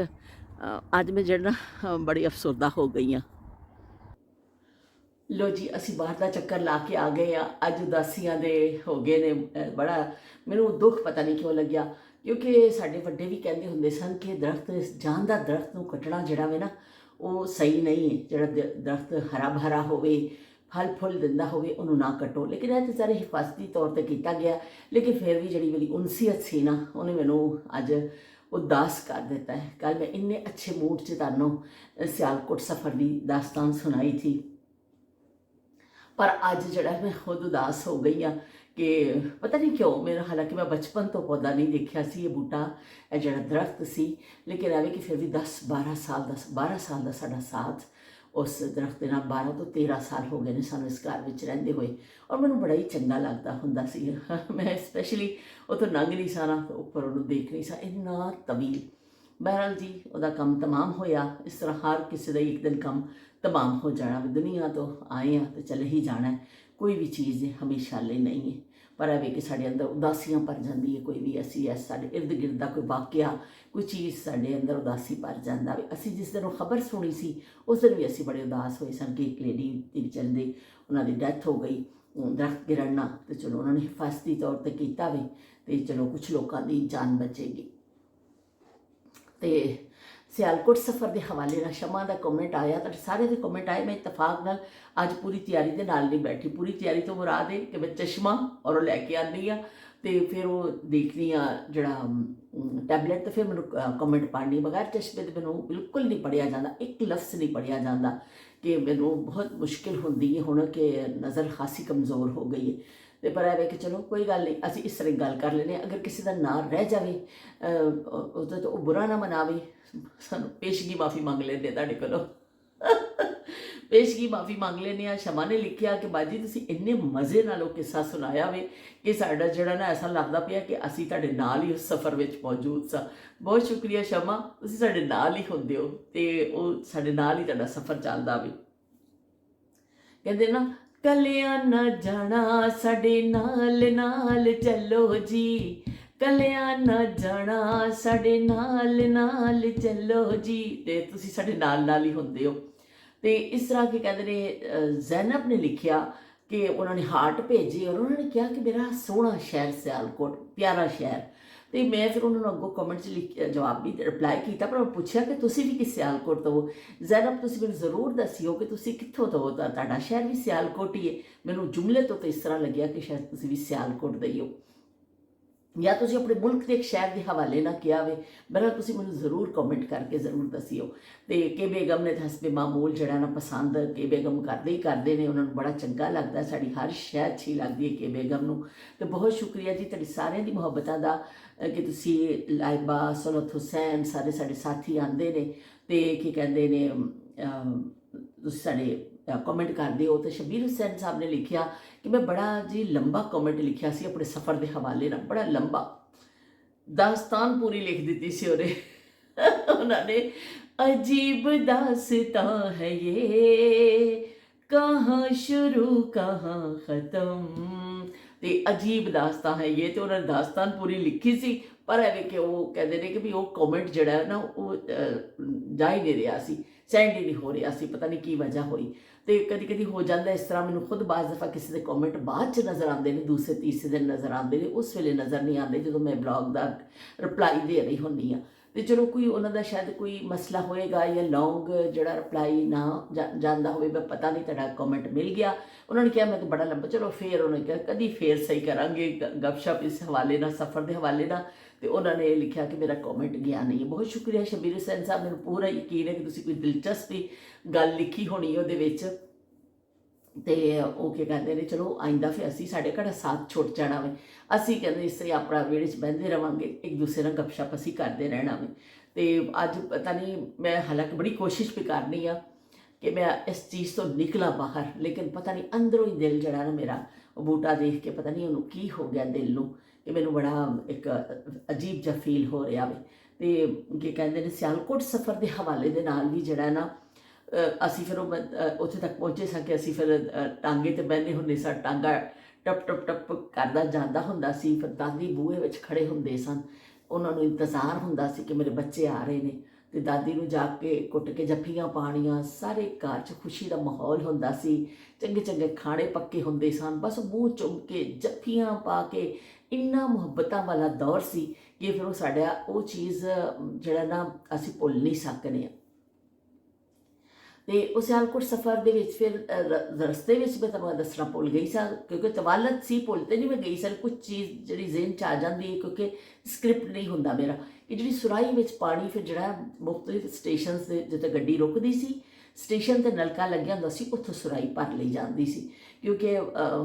ਅੱਜ ਮੈਂ ਜਿਹੜਾ ਨਾ ਬੜੀ ਅਫਸਰਦਾ ਹੋ ਗਈ ਹਾਂ। ਲੋ ਜੀ, ਅਸੀਂ ਬਾਹਰ ਦਾ ਚੱਕਰ ਲਾ ਕੇ ਆ ਗਏ ਆ। ਅੱਜ ਉਦਾਸੀਆਂ ਦੇ ਹੋ ਗਏ ਨੇ। ਬੜਾ ਮੈਨੂੰ ਦੁੱਖ ਪਤਾ ਨਹੀਂ ਕਿਉਂ ਲੱਗਿਆ, ਕਿਉਂਕਿ ਸਾਡੇ ਵੱਡੇ ਵੀ ਕਹਿੰਦੇ ਹੁੰਦੇ ਸਨ ਕਿ ਦਰਖਤ, ਜਾਨਦਾਰ ਦਰਖਤ ਨੂੰ ਕੱਟਣਾ ਜਿਹੜਾ ਵੇ ਨਾ, ਉਹ ਸਹੀ ਨਹੀਂ ਹੈ। ਜਿਹੜਾ ਦਰਖਤ ਹਰਾ ਭਰਾ ਹੋਵੇ, ਫਲ ਫੁੱਲ ਦਿੰਦਾ ਹੋਵੇ, ਉਹਨੂੰ ਨਾ ਕੱਟੋ। ਲੇਕਿਨ ਇਹ ਤਾਂ ਸਾਰੇ ਹਿਫਾਜ਼ਤੀ ਤੌਰ 'ਤੇ ਕੀਤਾ ਗਿਆ। ਲੇਕਿਨ ਫਿਰ ਵੀ ਜਿਹੜੀ ਮੇਰੀ ਉਨਸੀਅਤ ਸੀ ਨਾ, ਉਹਨੇ ਮੈਨੂੰ ਅੱਜ ਉਦਾਸ ਕਰ ਦਿੱਤਾ ਹੈ। ਕੱਲ੍ਹ ਮੈਂ ਇੰਨੇ ਅੱਛੇ ਮੂਡ 'ਚ ਤੁਹਾਨੂੰ ਸਿਆਲਕੋਟ ਸਫ਼ਰ ਦੀ ਦਾਸਤਾਨ ਸੁਣਾਈ ਥੀ, ਪਰ ਅੱਜ ਜਿਹੜਾ ਮੈਂ ਖੁਦ ਉਦਾਸ ਹੋ ਗਈ ਆ ਕਿ ਪਤਾ ਨਹੀਂ ਕਿਉਂ ਮੇਰਾ, ਹਾਲਾਂਕਿ ਮੈਂ ਬਚਪਨ ਤੋਂ ਪੌਦਾ ਨਹੀਂ ਦੇਖਿਆ ਸੀ, ਇਹ ਬੂਟਾ, ਇਹ ਜਿਹੜਾ ਦਰਖਤ ਸੀ, ਲੇਕਿਨ ਐਵੇਂ ਕਿ ਫਿਰ ਵੀ 12 ਸਾਲ ਦਾ ਸਾਡਾ ਸਾਥ ਉਸ ਦਰਖਤ ਦੇ ਨਾਲ, 12 ਤੋਂ 13 ਸਾਲ ਹੋ ਗਏ ਨੇ ਸਾਨੂੰ ਇਸ ਘਰ ਵਿੱਚ ਰਹਿੰਦੇ ਹੋਏ, ਔਰ ਮੈਨੂੰ ਬੜਾ ਹੀ ਚੰਗਾ ਲੱਗਦਾ ਹੁੰਦਾ ਸੀ। ਮੈਂ ਸਪੈਸ਼ਲੀ ਉੱਥੋਂ ਲੰਘ ਨਹੀਂ ਸਾਂ, ਉੱਪਰ ਉਹਨੂੰ ਦੇਖ ਨਹੀਂ ਸਾਂ, ਇੰਨਾ ਤਵੀਲ। ਬਹਰਹਾਲ ਜੀ ਉਹਦਾ ਕੰਮ ਤਮਾਮ ਹੋਇਆ। ਇਸ ਤਰ੍ਹਾਂ ਹਰ ਕਿਸੇ ਦਾ ਇੱਕ ਦਿਨ ਕੰਮ ਤਮਾਮ ਹੋ ਜਾਣਾ, ਦੁਨੀਆ ਤੋਂ ਆਏ ਆ ਤੇ ਚਲੇ ਹੀ ਜਾਣਾ ਹੈ। ਕੋਈ ਵੀ ਚੀਜ਼ ਹਮੇਸ਼ਾ ਲਈ ਨਹੀਂ ਹੈ, ਪਰ ਇਹ ਕਿ ਸਾਡੇ ਅੰਦਰ ਉਦਾਸੀਆਂ ਭਰ ਜਾਂਦੀ ਹੈ। ਕੋਈ ਵੀ ਅਸੀਂ ਸਾਡੇ ਇਰਦ ਗਿਰਦ ਦਾ ਕੋਈ ਵਾਕਿਆ, ਕੋਈ ਚੀਜ਼ ਸਾਡੇ ਅੰਦਰ ਉਦਾਸੀ ਭਰ ਜਾਂਦਾ ਵੇ। ਅਸੀਂ ਜਿਸ ਦਿਨ ਉਹ ਖਬਰ ਸੁਣੀ ਸੀ ਉਸ ਦਿਨ ਵੀ ਅਸੀਂ ਬੜੇ ਉਦਾਸ ਹੋਏ ਸਨ ਕਿ ਇੱਕ ਲੇਡੀ ਦੀ ਚਲਦੇ ਉਹਨਾਂ ਦੀ ਡੈਥ ਹੋ ਗਈ ਦਰਖਤ ਗਿਰਨ ਨਾਲ, ਤੇ ਚਲੋ ਉਹਨਾਂ ਨੇ ਹਿਫਾਜ਼ਤੀ ਤੌਰ 'ਤੇ ਕੀਤਾ ਵੇ, ਤੇ ਚਲੋ ਕੁਛ ਲੋਕਾਂ ਦੀ ਜਾਨ ਬਚੇਗੀ। ਤੇ ਸਿਆਲਕੋਟ ਸਫ਼ਰ ਦੇ ਹਵਾਲੇ ਨਾਲ ਸ਼ਮਾ ਦਾ ਕਮੈਂਟ ਆਇਆ, ਤਾਂ ਸਾਰੇ ਦੇ ਕਮੈਂਟ ਆਏ। ਮੈਂ ਇਤਫਾਕ ਨਾਲ ਅੱਜ ਪੂਰੀ ਤਿਆਰੀ ਦੇ ਨਾਲ ਨਹੀਂ ਬੈਠੀ। ਪੂਰੀ ਤਿਆਰੀ ਤੋਂ ਮੁਰਾਦ ਹੈ ਕਿ ਮੈਂ ਚਸ਼ਮਾ ਔਰ ਉਹ ਲੈ ਕੇ ਆਉਂਦੀ ਆ, ਤੇ ਫਿਰ ਉਹ ਦੇਖਦੀ ਆ ਜਿਹੜਾ ਟੈਬਲੇਟ, ਤੇ ਫਿਰ ਮੈਨੂੰ ਕਮੈਂਟ ਪੜ੍ਹਨੀ। ਬਗੈਰ ਚਸ਼ਮੇ ਦੇ ਮੈਨੂੰ ਬਿਲਕੁਲ ਨਹੀਂ ਪੜ੍ਹਿਆ ਜਾਂਦਾ, ਇੱਕ ਲਫ਼ਜ਼ ਨਹੀਂ ਪੜ੍ਹਿਆ ਜਾਂਦਾ, ਕਿ ਮੈਨੂੰ ਬਹੁਤ ਮੁਸ਼ਕਿਲ ਹੁੰਦੀ ਹੈ ਹੁਣ ਕਿ ਨਜ਼ਰ ਖਾਸੀ ਕਮਜ਼ੋਰ ਹੋ ਗਈ ਹੈ। ਤੇ ਪਰ ਇਹ ਕਿ ਚਲੋ ਕੋਈ ਗੱਲ ਨਹੀਂ, ਅਸੀਂ ਇਸ ਤਰ੍ਹਾਂ ਗੱਲ ਕਰ ਲੈਂਦੇ ਹਾਂ। ਅਗਰ ਕਿਸੇ ਦਾ ਨਾਂ ਰਹਿ ਜਾਵੇ ਉਹਦਾ ਤਾਂ ਉਹ ਬੁਰਾ ਨਾ ਮਨਾਵੇ, ਸਾਨੂੰ ਪੇਸ਼ਗੀ ਮਾफ़ੀ ਮੰਗ ਲੈਂਦੇ ਤੁਹਾਡੇ ਕੋਲੋਂ। ਪੇਸ਼ਗੀ ਮਾफ़ੀ ਮੰਗ ਲੈਂਦੇ ਹਾਂ। ਸ਼ਮਾ ਨੇ ਲਿਖਿਆ ਕਿ ਬਾਜੀ ਤੁਸੀਂ ਇੰਨੇ ਮਜ਼ੇ ਨਾਲ ਉਹ ਕਿੱਸਾ ਸੁਣਾਇਆ ਵੇ ਕਿ ਸਾਡਾ ਜਿਹੜਾ ਨਾ ਐਸਾ ਲੱਗਦਾ ਪਿਆ ਕਿ ਅਸੀਂ ਤੁਹਾਡੇ ਨਾਲ ਹੀ ਉਸ ਸਫ਼ਰ ਵਿੱਚ ਮੌਜੂਦ ਸਾਂ। ਬਹੁਤ ਸ਼ੁਕਰੀਆ ਸ਼ਮਾ, ਤੁਸੀਂ ਸਾਡੇ ਨਾਲ ਹੀ ਹੁੰਦੇ ਹੋ ਤੇ ਉਹ ਸਾਡੇ ਨਾਲ ਹੀ ਤੁਹਾਡਾ ਸਫ਼ਰ ਚੱਲਦਾ ਵੇ। ਕਹਿੰਦੇ ਨਾ, ਕੱਲਿਆਂ ਨਾ ਜਾਣਾ ਸਾਡੇ ਨਾਲ ਨਾਲ ਚੱਲੋ ਜੀ, ਕੱਲਿਆਂ ਨਾ ਜਾਣਾ ਸਾਡੇ ਨਾਲ ਨਾਲ ਚੱਲੋ ਜੀ, ਤੇ ਤੁਸੀਂ ਸਾਡੇ ਨਾਲ ਨਾਲ ਹੀ ਹੁੰਦੇ ਹੋ। ਤੇ ਇਸ ਤਰ੍ਹਾਂ ਕਿ ਕਹਿੰਦੇ ਨੇ ਜ਼ੈਨਬ ਨੇ ਲਿਖਿਆ ਕਿ ਉਹਨਾਂ ਨੇ ਹਾਰਟ ਭੇਜੇ ਔਰ ਉਹਨਾਂ ਨੇ ਕਿਹਾ ਕਿ ਮੇਰਾ ਸੋਹਣਾ ਸ਼ਹਿਰ ਸਿਆਲਕੋਟ, ਪਿਆਰਾ ਸ਼ਹਿਰ। ਤੇ ਮੈਂ ਫਿਰ ਉਹਨਾਂ ਨੂੰ ਅੱਗੋਂ ਕਮੈਂਟ 'ਚ ਜਵਾਬ ਵੀ ਰਿਪਲਾਈ ਕੀਤਾ, ਪਰ ਮੈਂ ਪੁੱਛਿਆ ਕਿ ਤੁਸੀਂ ਵੀ ਕਿ ਸਿਆਲਕੋਟ ਤੋਂ? ਜ਼ੈਨਬ ਤੁਸੀਂ ਮੈਨੂੰ ਜ਼ਰੂਰ ਦੱਸਿਓ ਕਿ ਤੁਸੀਂ ਕਿੱਥੋਂ ਤੋਂ? ਤਾਂ ਤੁਹਾਡਾ ਸ਼ਹਿਰ ਵੀ ਸਿਆਲਕੋਟ ਹੀ ਹੈ। ਮੈਨੂੰ ਜੁਮਲੇ ਤੋਂ ਤਾਂ ਇਸ ਤਰ੍ਹਾਂ ਲੱਗਿਆ ਕਿ ਸ਼ਾਇਦ ਤੁਸੀਂ ਵੀ ਸਿਆਲਕੋਟ ਦੇ ਹੀ ਹੋ, ਜਾਂ ਤੁਸੀਂ ਆਪਣੇ ਮੁਲਕ ਦੇ ਇੱਕ ਸ਼ਹਿਰ ਦੇ ਹਵਾਲੇ ਨਾਲ ਕਿਹਾ ਵੇ। ਬਹਰਹਾਲ ਤੁਸੀਂ ਮੈਨੂੰ ਜ਼ਰੂਰ ਕਮੈਂਟ ਕਰਕੇ ਜ਼ਰੂਰ ਦੱਸਿਓ। ਤੇ ਕੇ ਬੇਗਮ ਨੇ ਤਾਂ ਹਸਬੇ ਮਾਮੂਲ ਜਿਹੜਾ ਨਾ ਪਸੰਦ ਕੇ ਬੇਗਮ ਕਰਦੇ ਹੀ ਕਰਦੇ ਨੇ, ਉਹਨਾਂ ਨੂੰ ਬੜਾ ਚੰਗਾ ਲੱਗਦਾ, ਸਾਡੀ ਹਰ ਸ਼ੈ ਅੱਛੀ ਲੱਗਦੀ ਹੈ ਕੇ ਬੇਗਮ ਨੂੰ। ਤੇ ਬਹੁਤ ਸ਼ੁਕਰੀਆ ਜੀ ਤੁਹਾਡੀ ਸਾਰਿਆਂ ਦੀ ਮੁਹੱਬਤਾਂ ਦਾ ਕਿ ਤੁਸੀਂ ਲਾਇਬਾ, ਸਨਤ ਹੁਸੈਨ, ਸਾਰੇ ਸਾਡੇ ਸਾਥੀ ਆਉਂਦੇ ਨੇ ਤੇ ਕੀ ਕਹਿੰਦੇ ਨੇ ਤੁਸੀਂ ਸਾਡੇ ਕਮੈਂਟ ਕਰਦੇ ਹੋ। ਤੇ ਸ਼ਬੀਰ ਹੁਸੈਨ ਸਾਹਿਬ ਨੇ ਲਿਖਿਆ ਕਿ ਮੈਂ ਬੜਾ ਜੀ ਲੰਬਾ ਕਮੈਂਟ ਲਿਖਿਆ ਸੀ ਆਪਣੇ ਸਫ਼ਰ ਦੇ ਹਵਾਲੇ ਨਾਲ, ਬੜਾ ਲੰਬਾ ਦਾਸਤਾਨ ਪੂਰੀ ਲਿਖ ਦਿੱਤੀ ਸੀ ਉਹਨੇ। ਉਹਨਾਂ ਨੇ ਅਜੀਬ ਦਾਸਤਾਂ ਹੈ ਇਹ, ਕਹਾਂ ਸ਼ੁਰੂ ਕਹਾਂ ਖਤਮ, ਤੇ ਅਜੀਬ ਦਾਸਤਾਂ ਹੈ ਇਹ, ਤੇ ਉਹਨਾਂ ਨੇ ਦਾਸਤਾਨ ਪੂਰੀ ਲਿਖੀ ਸੀ। ਪਰ ਐਵੇਂ ਕਿ ਉਹ ਕਹਿੰਦੇ ਨੇ ਕਿ ਵੀ ਉਹ ਕਮੈਂਟ ਜਿਹੜਾ ਨਾ ਉਹ ਜਾ ਹੀ ਨਹੀਂ ਰਿਹਾ ਸੀ, ਸੈਂਡ ਹੀ ਨਹੀਂ ਹੋ ਰਿਹਾ ਸੀ, ਪਤਾ ਨਹੀਂ ਕੀ ਵਜ੍ਹਾ ਹੋਈ। ਤੇ ਕਦੀ ਕਦੀ ਹੋ ਜਾਂਦਾ ਇਸ ਤਰ੍ਹਾਂ, ਮੈਨੂੰ ਖੁਦ ਬਾਜ਼ ਦਫਾ ਕਿਸੇ ਦੇ ਕਮੈਂਟ ਬਾਅਦ 'ਚ ਨਜ਼ਰ ਆਉਂਦੇ ਨੇ, ਦੂਸਰੇ ਤੀਸਰੇ ਦਿਨ ਨਜ਼ਰ ਆਉਂਦੇ ਨੇ, ਉਸ ਵੇਲੇ ਨਜ਼ਰ ਨਹੀਂ ਆਉਂਦੇ ਜਦੋਂ ਮੈਂ ਬਲੌਗ ਦਾ ਰਿਪਲਾਈ ਦੇ ਰਹੀ ਹੁੰਦੀ ਹਾਂ। ਤੇ ਚਲੋ ਕੋਈ ਉਹਨਾਂ ਦਾ ਸ਼ਾਇਦ ਕੋਈ ਮਸਲਾ ਹੋਏਗਾ, ਜਾਂ ਲੌਂਗ ਜਿਹੜਾ ਰਿਪਲਾਈ ਨਾ ਜਾਂਦਾ ਹੋਵੇ, ਮੈਂ ਪਤਾ ਨਹੀਂ, ਤੁਹਾਡਾ ਕਮੈਂਟ ਮਿਲ ਗਿਆ। ਉਹਨਾਂ ਨੇ ਕਿਹਾ ਮੈਂ ਤਾਂ ਬੜਾ ਲੰਬਾ, ਚਲੋ ਫਿਰ ਉਹਨਾਂ ਨੇ ਕਿਹਾ ਕਦੀ ਫੇਰ ਸਹੀ ਕਰਾਂਗੇ ਗੱਪਸ਼ਪ ਇਸ ਹਵਾਲੇ ਨਾਲ, ਸਫ਼ਰ ਦੇ ਹਵਾਲੇ ਨਾਲ। ਤੇ ਉਹਨਾਂ ਨੇ ਲਿਖਿਆ ਕਿ ਮੇਰਾ ਕਮੈਂਟ ਗਿਆ ਨਹੀਂ। ਬਹੁਤ ਸ਼ੁਕਰੀਆ ਸ਼ਬੀਰ ਹੁਸੈਨ ਸਾਹਿਬ, ਮੈਨੂੰ ਪੂਰਾ ਯਕੀਨ ਹੈ ਕਿ ਤੁਸੀਂ ਕੋਈ ਦਿਲਚਸਪੀ ਗੱਲ ਲਿਖੀ ਹੋਣੀ ਉਹਦੇ ਵਿੱਚ। ਤੇ ਉਹ ਕੀ ਕਹਿੰਦੇ ਨੇ, ਚਲੋ ਆਇੰਦਾ ਫਿਰ ਅਸੀਂ, ਸਾਡੇ ਕਿਹੜਾ ਸਾਥ ਛੁੱਟ ਜਾਣਾ ਵੇ, ਅਸੀਂ ਕਹਿੰਦੇ ਇਸ ਤਰ੍ਹਾਂ ਆਪਣਾ ਵਿਹੜੇ 'ਚ ਬਹਿੰਦੇ ਰਹਾਂਗੇ, ਇੱਕ ਦੂਸਰੇ ਨਾਲ ਗੱਪਸ਼ਪ ਅਸੀਂ ਕਰਦੇ ਰਹਿਣਾ ਵੇ। ਤੇ ਅੱਜ ਪਤਾ ਨਹੀਂ, ਮੈਂ ਹਾਲਾਂਕਿ ਬੜੀ ਕੋਸ਼ਿਸ਼ ਵੀ ਕਰਨੀ ਆ ਕਿ ਮੈਂ ਇਸ ਚੀਜ਼ ਤੋਂ ਨਿਕਲਾਂ ਬਾਹਰ, ਲੇਕਿਨ ਪਤਾ ਨਹੀਂ ਅੰਦਰੋਂ ਹੀ ਦਿਲ ਜਿਹੜਾ ਨਾ ਮੇਰਾ, ਉਹ ਬੂਟਾ ਦੇਖ ਕੇ ਪਤਾ ਨਹੀਂ ਉਹਨੂੰ ਕੀ ਹੋ ਗਿਆ ਦਿਲ ਨੂੰ, ਕਿ ਮੈਨੂੰ ਬੜਾ ਇੱਕ ਅਜੀਬ ਜਿਹਾ ਫੀਲ ਹੋ ਰਿਹਾ ਵੇ। ਤੇ ਕੀ ਕਹਿੰਦੇ ਨੇ, ਸਿਆਲਕੋਟ ਸਫ਼ਰ ਦੇ ਹਵਾਲੇ ਦੇ ਨਾਲ ਵੀ ਜਿਹੜਾ ਨਾ ਅਸੀਂ ਫਿਰ ਉਹ ਉੱਥੇ ਤੱਕ ਪਹੁੰਚੇ ਸਾਂ ਕਿ ਅਸੀਂ ਫਿਰ ਟਾਂਗੇ 'ਤੇ ਬਹਿੰਦੇ ਹੁੰਦੇ ਸਾਂ, ਟਾਂਗਾ ਟਪ ਟਪ ਟਪ ਕਰਦਾ ਜਾਂਦਾ ਹੁੰਦਾ ਸੀ। ਫਿਰ ਦਾਦੀ ਬੂਹੇ ਵਿੱਚ ਖੜ੍ਹੇ ਹੁੰਦੇ ਸਨ, ਉਹਨਾਂ ਨੂੰ ਇੰਤਜ਼ਾਰ ਹੁੰਦਾ ਸੀ ਕਿ ਮੇਰੇ ਬੱਚੇ ਆ ਰਹੇ ਨੇ, ਤੇ ਦਾਦੀ ਨੂੰ ਜਾ ਕੇ ਕੁੱਟ ਕੇ ਜੱਫੀਆਂ ਪਾਉਣੀਆਂ, ਸਾਰੇ ਘਰ 'ਚ ਖੁਸ਼ੀ ਦਾ ਮਾਹੌਲ ਹੁੰਦਾ ਸੀ, ਚੰਗੇ ਚੰਗੇ ਖਾਣੇ ਪੱਕੇ ਹੁੰਦੇ ਸਨ, ਬਸ ਮੂੰਹ ਚੁੰਮ ਕੇ ਜੱਫੀਆਂ ਪਾ ਕੇ, ਇੰਨਾ ਮੁਹੱਬਤਾਂ ਵਾਲਾ ਦੌਰ ਸੀ ਕਿ ਫਿਰ ਉਹ ਸਾਡਾ ਉਹ ਚੀਜ਼ ਜਿਹੜਾ ਨਾ ਅਸੀਂ ਭੁੱਲ ਨਹੀਂ ਸਕਦੇ। ਤੇ ਉਹ ਸਿਆਲਕੋਟ ਸਫ਼ਰ ਦੇ ਵਿੱਚ ਫਿਰ ਰਸਤੇ ਵਿੱਚ ਮੈਂ ਤੁਹਾਨੂੰ ਦੱਸਣਾ ਭੁੱਲ ਗਈ ਸਾਂ, ਕਿਉਂਕਿ ਤਵਾਲਤ ਸੀ, ਭੁੱਲ ਤੇ ਨਹੀਂ ਮੈਂ ਗਈ ਸਾਂ, ਕੁਝ ਚੀਜ਼ ਜਿਹੜੀ ਜ਼ਿਹਨ 'ਚ ਆ ਜਾਂਦੀ ਹੈ ਕਿਉਂਕਿ ਸਕ੍ਰਿਪਟ ਨਹੀਂ ਹੁੰਦਾ ਮੇਰਾ, ਕਿ ਜਿਹੜੀ ਸੁਰਾਈ ਵਿੱਚ ਪਾਣੀ ਫਿਰ ਜਿਹੜਾ ਮੁਖਤਲਿਫ ਸਟੇਸ਼ਨਸ ਦੇ ਜਿੱਥੇ ਗੱਡੀ ਰੁਕਦੀ ਸੀ, ਸਟੇਸ਼ਨ 'ਤੇ ਨਲਕਾ ਲੱਗਿਆ ਹੁੰਦਾ ਸੀ, ਉੱਥੋਂ ਸੁਰਾਈ ਭਰ ਲਈ ਜਾਂਦੀ ਸੀ। ਕਿਉਂਕਿ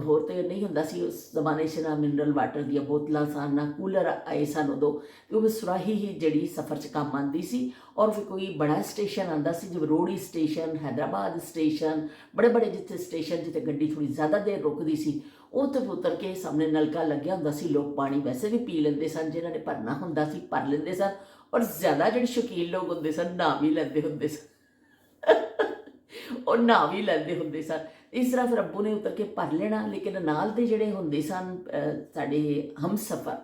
ਹੋਰ ਤਾਂ ਨਹੀਂ ਹੁੰਦਾ ਸੀ ਉਸ ਜ਼ਮਾਨੇ 'ਚ, ਨਾ ਮਿਨਰਲ ਵਾਟਰ ਦੀਆਂ ਬੋਤਲਾਂ ਸਨ, ਨਾ ਕੂਲਰ ਆਏ ਸਨ ਉਦੋਂ, ਤੇ ਉਹ ਸੁਰਾਹੀ ਹੀ ਜਿਹੜੀ ਸਫ਼ਰ 'ਚ ਕੰਮ ਆਉਂਦੀ ਸੀ। ਔਰ ਫਿਰ ਕੋਈ ਬੜਾ ਸਟੇਸ਼ਨ ਆਉਂਦਾ ਸੀ, ਜਿਵੇਂ ਰੋੜੀ ਸਟੇਸ਼ਨ, ਹੈਦਰਾਬਾਦ ਸਟੇਸ਼ਨ, ਬੜੇ ਬੜੇ ਜਿੱਥੇ ਸਟੇਸ਼ਨ ਜਿੱਥੇ ਗੱਡੀ ਥੋੜ੍ਹੀ ਜ਼ਿਆਦਾ ਦੇਰ ਰੁਕਦੀ ਸੀ, ਉੱਥੇ ਉਤਰ ਕੇ ਸਾਹਮਣੇ ਨਲਕਾ ਲੱਗਿਆ ਹੁੰਦਾ ਸੀ। ਲੋਕ ਪਾਣੀ ਵੈਸੇ ਵੀ ਪੀ ਲੈਂਦੇ ਸਨ, ਜਿਨ੍ਹਾਂ ਨੇ ਭਰਨਾ ਹੁੰਦਾ ਸੀ ਭਰ ਲੈਂਦੇ ਸਨ, ਔਰ ਜ਼ਿਆਦਾ ਜਿਹੜੇ ਸ਼ੌਕੀਨ ਲੋਕ ਹੁੰਦੇ ਸਨ ਨਹਾ ਵੀ ਲੈਂਦੇ ਹੁੰਦੇ ਸਨ ਉਹ ਨਹਾ ਵੀ ਲੈਂਦੇ ਹੁੰਦੇ ਸਨ। ਇਸ ਤਰ੍ਹਾਂ ਫਿਰ ਅੱਬੂ ਨੇ ਉਤਰ ਕੇ ਭਰ ਲੈਣਾ। ਲੇਕਿਨ ਨਾਲ ਦੇ ਜਿਹੜੇ ਹੁੰਦੇ ਸਨ ਸਾਡੇ ਹਮਸਫਰ,